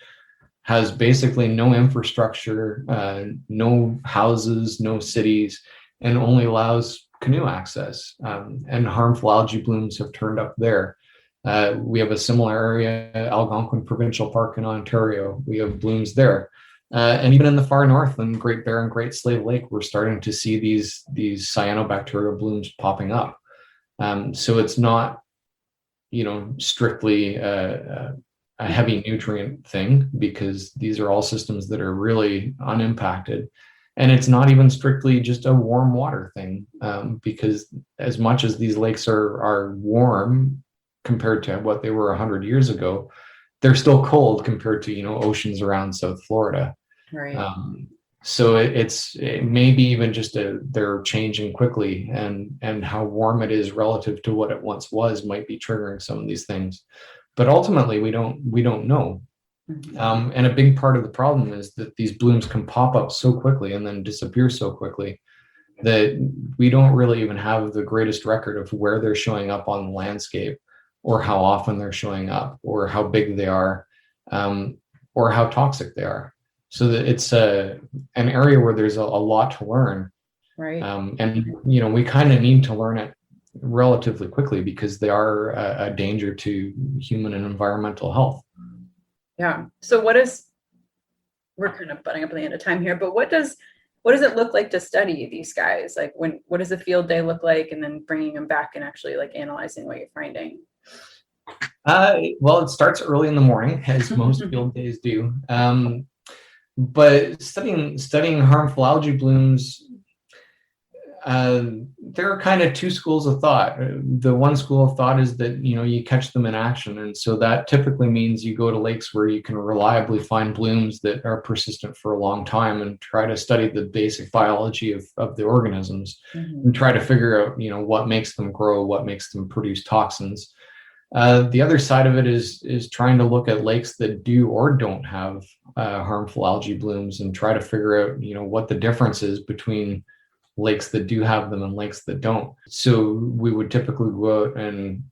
has basically no infrastructure, no houses, no cities, and only allows canoe access, and harmful algae blooms have turned up there. We have a similar area, Algonquin Provincial Park in Ontario. We have blooms there. And even in the far north, in Great Bear and Great Slave Lake, we're starting to see these cyanobacterial blooms popping up. So it's not, strictly a heavy nutrient thing, because these are all systems that are really unimpacted. And it's not even strictly just a warm water thing, because as much as these lakes are warm compared to what they were 100 years ago, they're still cold compared to oceans around South Florida. Right. So it may be even just they're changing quickly, and how warm it is relative to what it once was might be triggering some of these things. But ultimately, we don't know. And a big part of the problem is that these blooms can pop up so quickly and then disappear so quickly that we don't really even have the greatest record of where they're showing up on the landscape, or how often they're showing up, or how big they are, or how toxic they are. So that it's an area where there's a lot to learn. Right. And we kind of need to learn it relatively quickly, because they are a danger to human and environmental health. Yeah. So we're kind of butting up at the end of time here, but what does it look like to study these guys? Like what does a field day look like, and then bringing them back and actually like analyzing what you're finding? Well, it starts early in the morning, as most field days do. But studying harmful algae blooms, there are kind of 2 schools of thought. The one school of thought is that you catch them in action, and so that typically means you go to lakes where you can reliably find blooms that are persistent for a long time, and try to study the basic biology of the organisms, and try to figure out what makes them grow, what makes them produce toxins. The other side of it is trying to look at lakes that do or don't have harmful algae blooms, and try to figure out what the difference is between lakes that do have them and lakes that don't. So we would typically go out and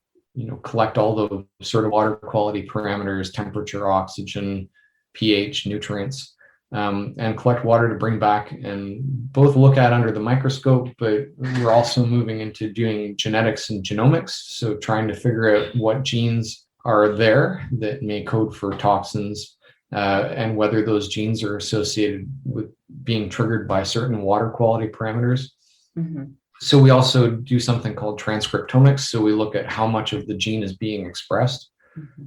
collect all the sort of water quality parameters, temperature, oxygen, pH, nutrients, and collect water to bring back and both look at under the microscope. But we're also moving into doing genetics and genomics, so trying to figure out what genes are there that may code for toxins, and whether those genes are associated with being triggered by certain water quality parameters. So we also do something called transcriptomics. So we look at how much of the gene is being expressed.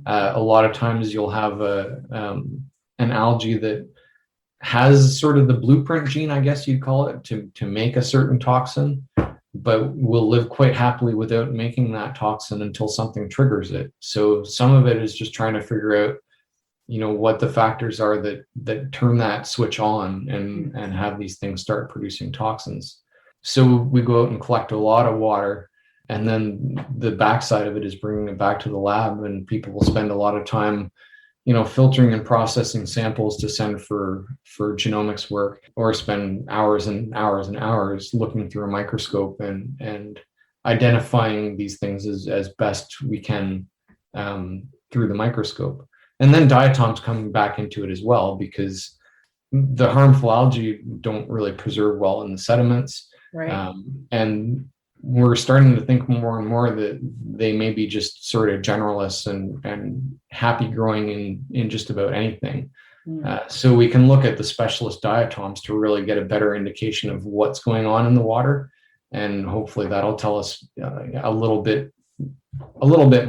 A lot of times you'll have an algae that has sort of the blueprint gene, I guess you'd call it, to make a certain toxin, but will live quite happily without making that toxin until something triggers it. So some of it is just trying to figure out, what the factors are that turn that switch on and have these things start producing toxins. So we go out and collect a lot of water, and then the backside of it is bringing it back to the lab, and people will spend a lot of time filtering and processing samples to send for genomics work, or spend hours and hours and hours looking through a microscope and identifying these things as best we can through the microscope. And then diatoms come back into it as well, because the harmful algae don't really preserve well in the sediments. Right. And we're starting to think more and more that they may be just sort of generalists and happy growing in just about anything. So we can look at the specialist diatoms to really get a better indication of what's going on in the water, and hopefully that'll tell us a little bit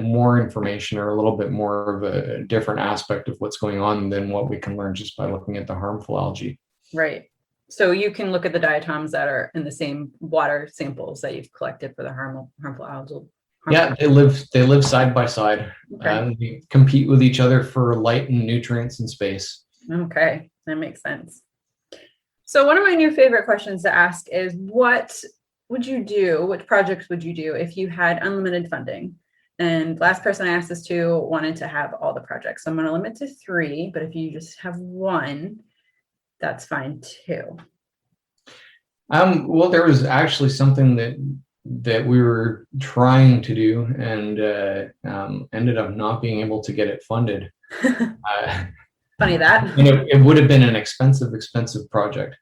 more information, or a little bit more of a different aspect of what's going on than what we can learn just by looking at the harmful algae. Right. So you can look at the diatoms that are in the same water samples that you've collected for the harmful algae. Yeah, they live side by side. Okay. They compete with each other for light and nutrients and space. Okay, that makes sense. So one of my new favorite questions to ask is, what would you do? What projects would you do if you had unlimited funding? And last person I asked this to wanted to have all the projects. So I'm going to limit to 3, but if you just have one, that's fine too. Well, there was actually something that we were trying to do, and ended up not being able to get it funded. Funny that. It would have been an expensive project.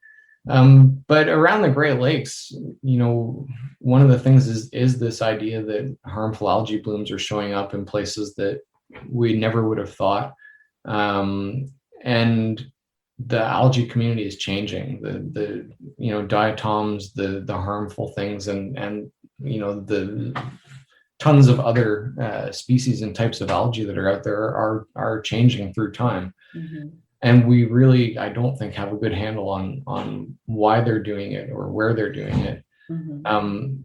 But around the Great Lakes, one of the things is this idea that harmful algae blooms are showing up in places that we never would have thought. And the algae community is changing. The diatoms, the harmful things, and the tons of other species and types of algae that are out there are changing through time. Mm-hmm. And we really, I don't think, have a good handle on why they're doing it or where they're doing it. Mm-hmm.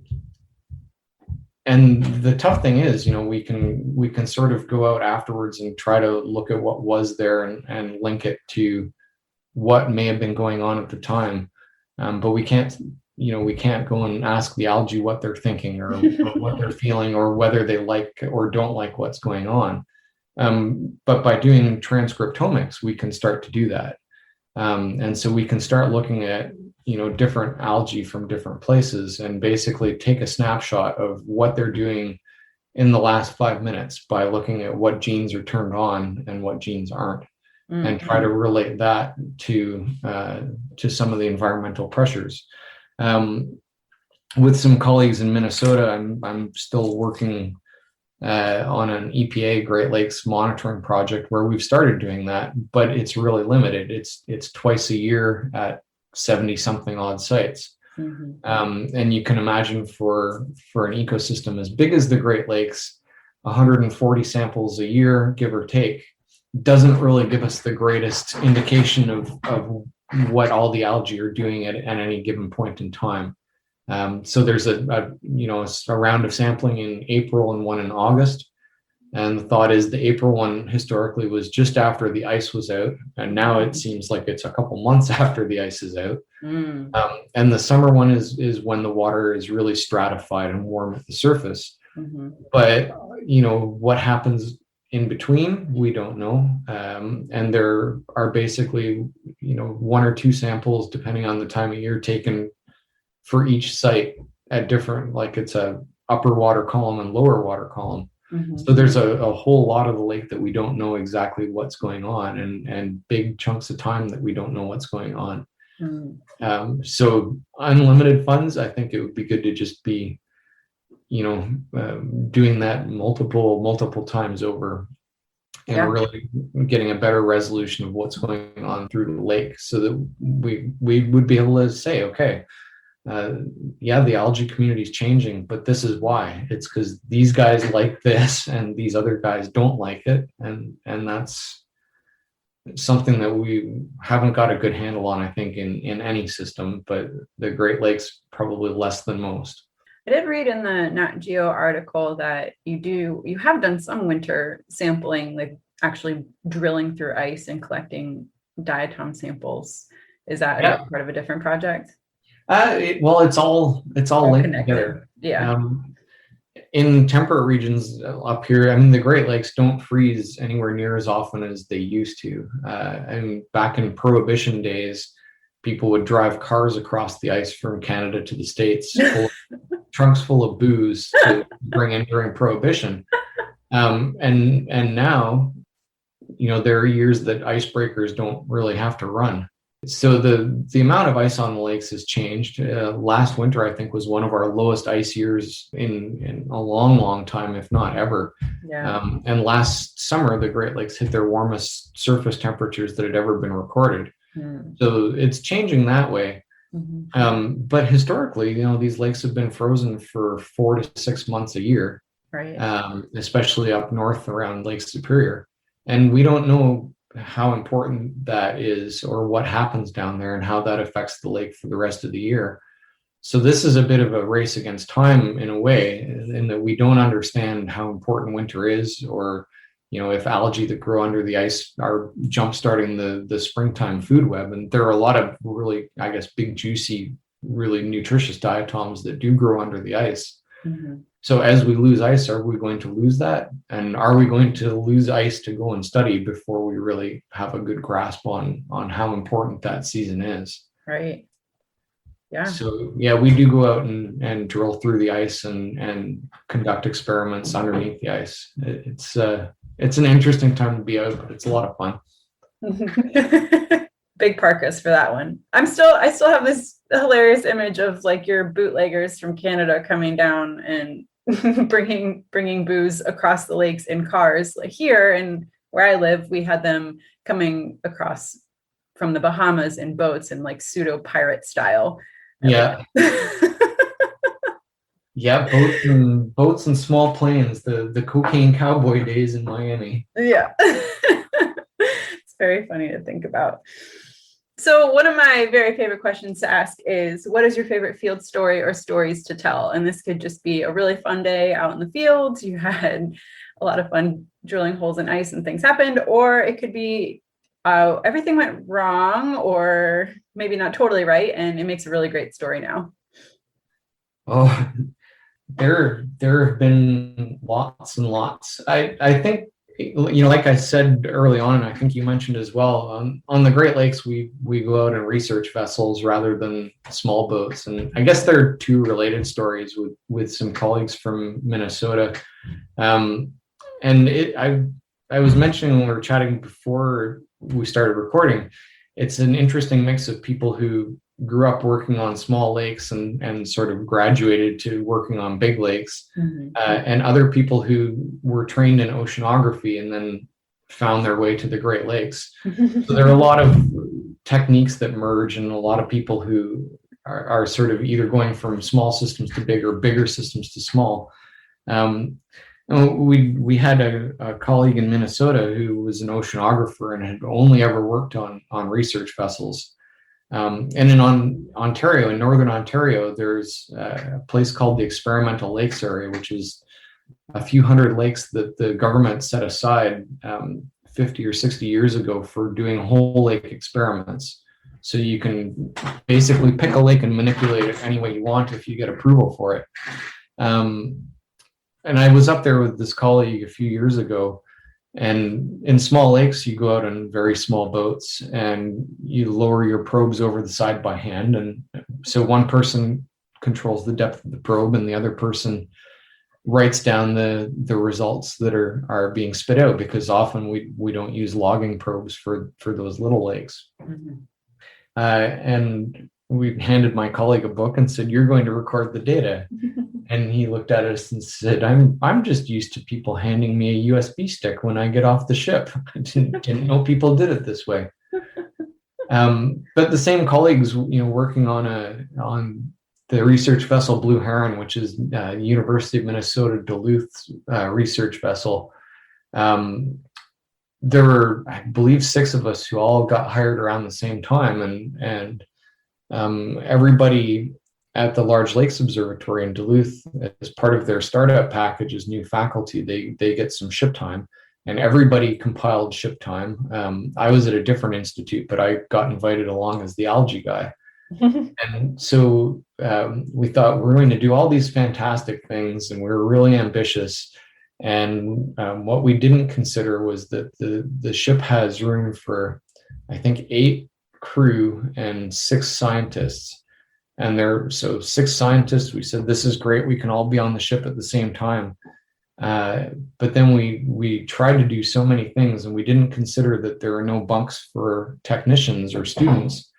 And the tough thing is, we can sort of go out afterwards and try to look at what was there and link it to what may have been going on at the time. But we can't go and ask the algae what they're thinking, or what they're feeling, or whether they like or don't like what's going on. But by doing transcriptomics, we can start to do that. And so we can start looking at, different algae from different places, and basically take a snapshot of what they're doing in the last 5 minutes by looking at what genes are turned on and what genes aren't. Mm-hmm. And try to relate that to some of the environmental pressures. With some colleagues in Minnesota, I'm still working on an EPA Great Lakes monitoring project where we've started doing that, but it's really limited. It's twice a year at 70 something odd sites. Mm-hmm. And you can imagine for an ecosystem as big as the Great Lakes, 140 samples a year, give or take, doesn't really give us the greatest indication of what all the algae are doing at any given point in time. So there's a round of sampling in April and one in August. And the thought is the April one historically was just after the ice was out. And now it seems like it's a couple months after the ice is out. Mm. And the summer one is when the water is really stratified and warm at the surface. Mm-hmm. But, what happens in between, we don't know. And there are basically, 1 or 2 samples, depending on the time of year, taken for each site at different, like it's a upper water column and lower water column. Mm-hmm. So there's a whole lot of the lake that we don't know exactly what's going on, and big chunks of time that we don't know what's going on. Mm-hmm. So unlimited funds, I think it would be good to just be, doing that multiple times over, and really getting a better resolution of what's going on through the lake, so that we would be able to say, okay, the algae community is changing, but this is why. It's because these guys like this and these other guys don't like it, and that's something that we haven't got a good handle on, I think, in any system, but the Great Lakes probably less than most. I did read in the Nat Geo article that you have done some winter sampling, like actually drilling through ice and collecting diatom samples. Is that part of a different project? Well, it's all linked connected together. Yeah. In temperate regions up here, I mean, the Great Lakes don't freeze anywhere near as often as they used to. And back in Prohibition days, people would drive cars across the ice from Canada to the States, trunks full of booze to bring in during Prohibition. And now, there are years that icebreakers don't really have to run. So the amount of ice on the lakes has changed. Last winter, I think, was one of our lowest ice years in a long, long time, if not ever. Yeah. And last summer, the Great Lakes hit their warmest surface temperatures that had ever been recorded. So it's changing that way. But historically, these lakes have been frozen for 4 to 6 months a year, right? Especially up north around Lake Superior. And we don't know how important that is or what happens down there and how that affects the lake for the rest of the year. So this is a bit of a race against time in a way, in that we don't understand how important winter is, or if algae that grow under the ice are jump-starting the springtime food web. And there are a lot of really, I guess, big, juicy, really nutritious diatoms that do grow under the ice. So as we lose ice, are we going to lose that? And are we going to lose ice to go and study before we really have a good grasp on how important that season is? Right. Yeah. So we do go out and drill through the ice and conduct experiments underneath the ice. It's an interesting time to be out, but it's a lot of fun. Big parkas for that one. I still have this hilarious image of like your bootleggers from Canada coming down and bringing booze across the lakes in cars. Like here and where I live, we had them coming across from the Bahamas in boats and like pseudo pirate style. Yeah. Yeah, boats and small planes, the cocaine cowboy days in Miami. Yeah. It's very funny to think about. So one of my very favorite questions to ask is, what is your favorite field story or stories to tell? And this could just be a really fun day out in the fields. You had a lot of fun drilling holes in ice and things happened, or it could be everything went wrong, or maybe not totally right, and it makes a really great story now. Oh, there have been lots and lots. I think, like I said early on, and I think you mentioned as well, on the Great Lakes, we go out in research vessels rather than small boats. And I guess there are two related stories with some colleagues from Minnesota. And I was mentioning when we were chatting before we started recording, it's an interesting mix of people who grew up working on small lakes and sort of graduated to working on big lakes, and other people who were trained in oceanography and then found their way to the Great Lakes. So there are a lot of techniques that merge, and a lot of people who are sort of either going from small systems to big or bigger systems to small. We had a colleague in Minnesota who was an oceanographer and had only ever worked on research vessels. And in Ontario, in Northern Ontario, there's a place called the Experimental Lakes Area, which is a few hundred lakes that the government set aside 50 or 60 years ago for doing whole lake experiments. So you can basically pick a lake and manipulate it any way you want if you get approval for it. And I was up there with this colleague a few years ago, and in small lakes, you go out on very small boats and you lower your probes over the side by hand. And so one person controls the depth of the probe and the other person writes down the results that are being spit out, because often we don't use logging probes for those little lakes. And we handed my colleague a book and said, "You're going to record the data." And he looked at us and said, I'm just used to people handing me a USB stick when I get off the ship. I didn't know people did it this way. But the same colleagues, working on the research vessel Blue Heron, which is University of Minnesota Duluth's research vessel. there were, I believe, 6 of us who all got hired around the same time, and everybody at the Large Lakes Observatory in Duluth, as part of their startup package as new faculty, they get some ship time, and everybody compiled ship time. I was at a different institute, but I got invited along as the algae guy. And so we thought we're going to do all these fantastic things, and we were really ambitious. And what we didn't consider was that the ship has room for, I think, 8 crew and 6 scientists. And so 6 scientists, we said, this is great, we can all be on the ship at the same time. But then we tried to do so many things, and we didn't consider that there are no bunks for technicians or students.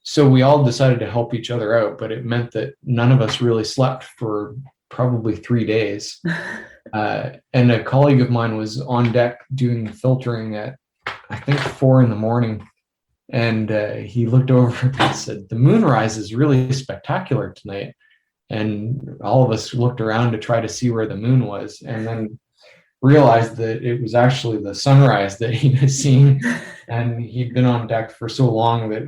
So we all decided to help each other out, but it meant that none of us really slept for probably 3 days. And a colleague of mine was on deck doing filtering at, I think, 4 a.m. And he looked over and said, the moonrise is really spectacular tonight. And all of us looked around to try to see where the moon was, and then realized that it was actually the sunrise that he was seeing. And he'd been on deck for so long that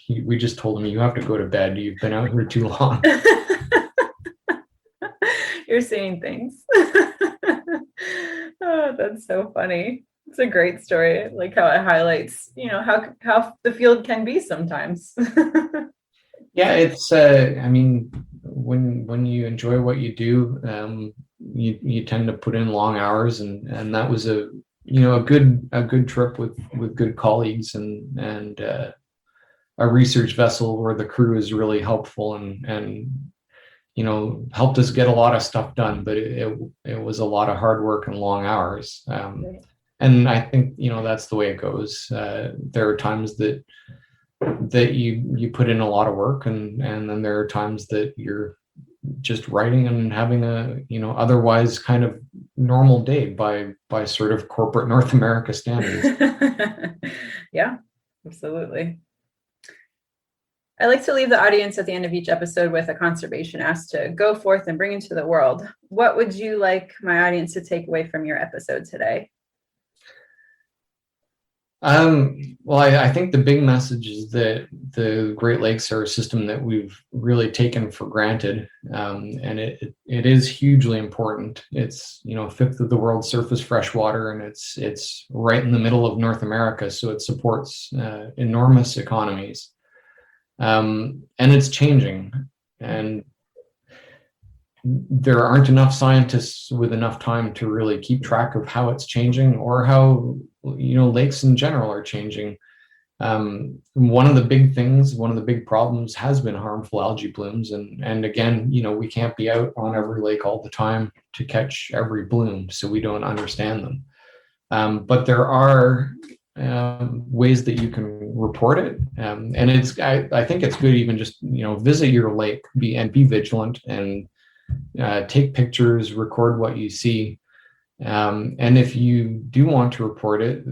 we just told him, you have to go to bed. You've been out here too long. You're seeing things. Oh, that's so funny. It's a great story, like how it highlights, how the field can be sometimes. Yeah, it's I mean, when you enjoy what you do, you tend to put in long hours, and that was a good trip with good colleagues, and a research vessel where the crew is really helpful and helped us get a lot of stuff done, but it was a lot of hard work and long hours. And I think, that's the way it goes. There are times that you put in a lot of work, and then there are times that you're just writing and having a, otherwise kind of normal day by sort of corporate North America standards. Yeah, absolutely. I like to leave the audience at the end of each episode with a conservation ask to go forth and bring into the world. What would you like my audience to take away from your episode today? Well, I think the big message is that the Great Lakes are a system that we've really taken for granted, and it is hugely important. It's 1/5 of the world's surface freshwater, and it's right in the middle of North America, so it supports enormous economies, and it's changing. And there aren't enough scientists with enough time to really keep track of how it's changing, or how lakes in general are changing. One of the big problems has been harmful algae blooms, and again, we can't be out on every lake all the time to catch every bloom, so we don't understand them. But there are ways that you can report it, and I think it's good even just visit your lake, be vigilant, and take pictures, record what you see. And if you do want to report it,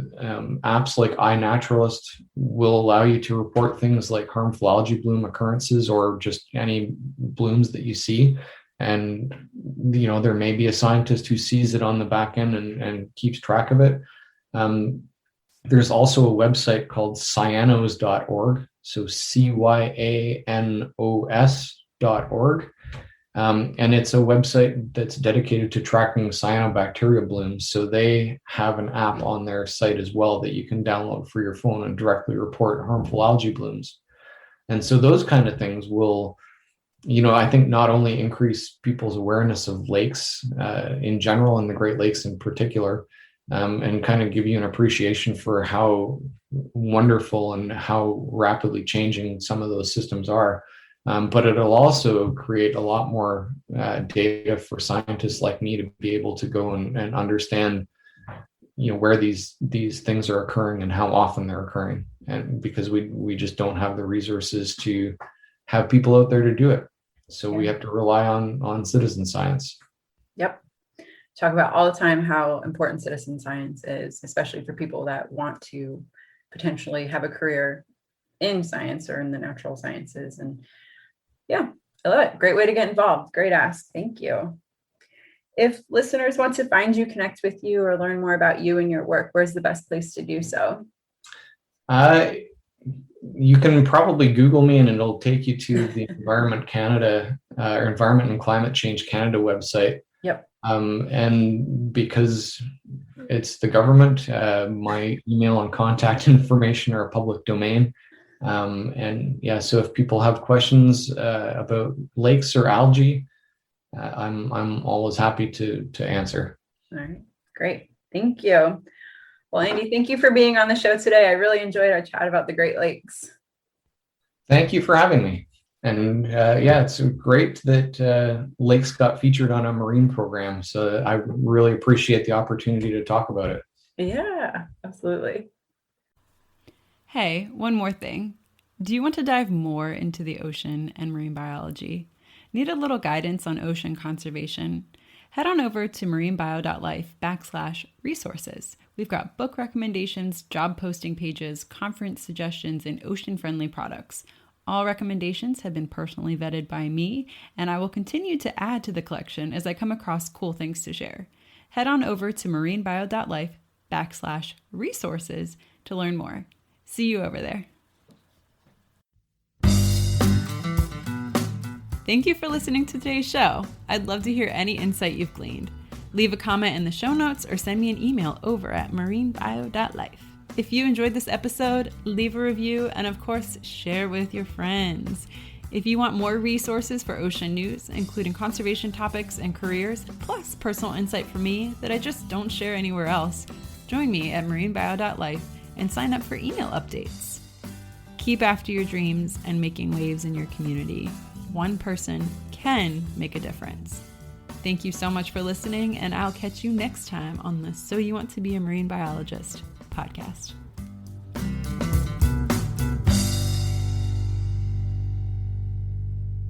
apps like iNaturalist will allow you to report things like harmful algae bloom occurrences, or just any blooms that you see. And there may be a scientist who sees it on the back end and keeps track of it. There's also a website called cyanos.org, so cyanos.org. And it's a website that's dedicated to tracking cyanobacteria blooms. So they have an app on their site as well that you can download for your phone and directly report harmful algae blooms. And so those kind of things will, I think, not only increase people's awareness of lakes in general, and the Great Lakes in particular, and kind of give you an appreciation for how wonderful and how rapidly changing some of those systems are. But it'll also create a lot more data for scientists like me to be able to go and understand, where these things are occurring and how often they're occurring. And because we just don't have the resources to have people out there to do it. So we have to rely on citizen science. Yep. Talk about all the time how important citizen science is, especially for people that want to potentially have a career in science or in the natural sciences. And yeah, I love it. Great way to get involved. Great ask. Thank you. If listeners want to find you, connect with you, or learn more about you and your work, where's the best place to do so? You can probably Google me and it'll take you to the Environment Canada or Environment and Climate Change Canada website. Yep. And because it's the government, my email and contact information are public domain. And yeah, so if people have questions about lakes or algae, I'm always happy to answer. All right, great. Thank you. Well, Andy, thank you for being on the show today. I really enjoyed our chat about the Great Lakes. Thank you for having me. And yeah, it's great that lakes got featured on a marine program. So I really appreciate the opportunity to talk about it. Yeah, absolutely. Hey, one more thing. Do you want to dive more into the ocean and marine biology? Need a little guidance on ocean conservation? Head on over to marinebio.life/resources. We've got book recommendations, job posting pages, conference suggestions, and ocean-friendly products. All recommendations have been personally vetted by me, and I will continue to add to the collection as I come across cool things to share. Head on over to marinebio.life/resources to learn more. See you over there. Thank you for listening to today's show. I'd love to hear any insight you've gleaned. Leave a comment in the show notes or send me an email over at marinebio.life. If you enjoyed this episode, leave a review and of course, share with your friends. If you want more resources for ocean news, including conservation topics and careers, plus personal insight from me that I just don't share anywhere else, join me at marinebio.life and sign up for email updates. Keep after your dreams and making waves in your community. One person can make a difference. Thank you so much for listening, and I'll catch you next time on the So You Want to Be a Marine Biologist podcast.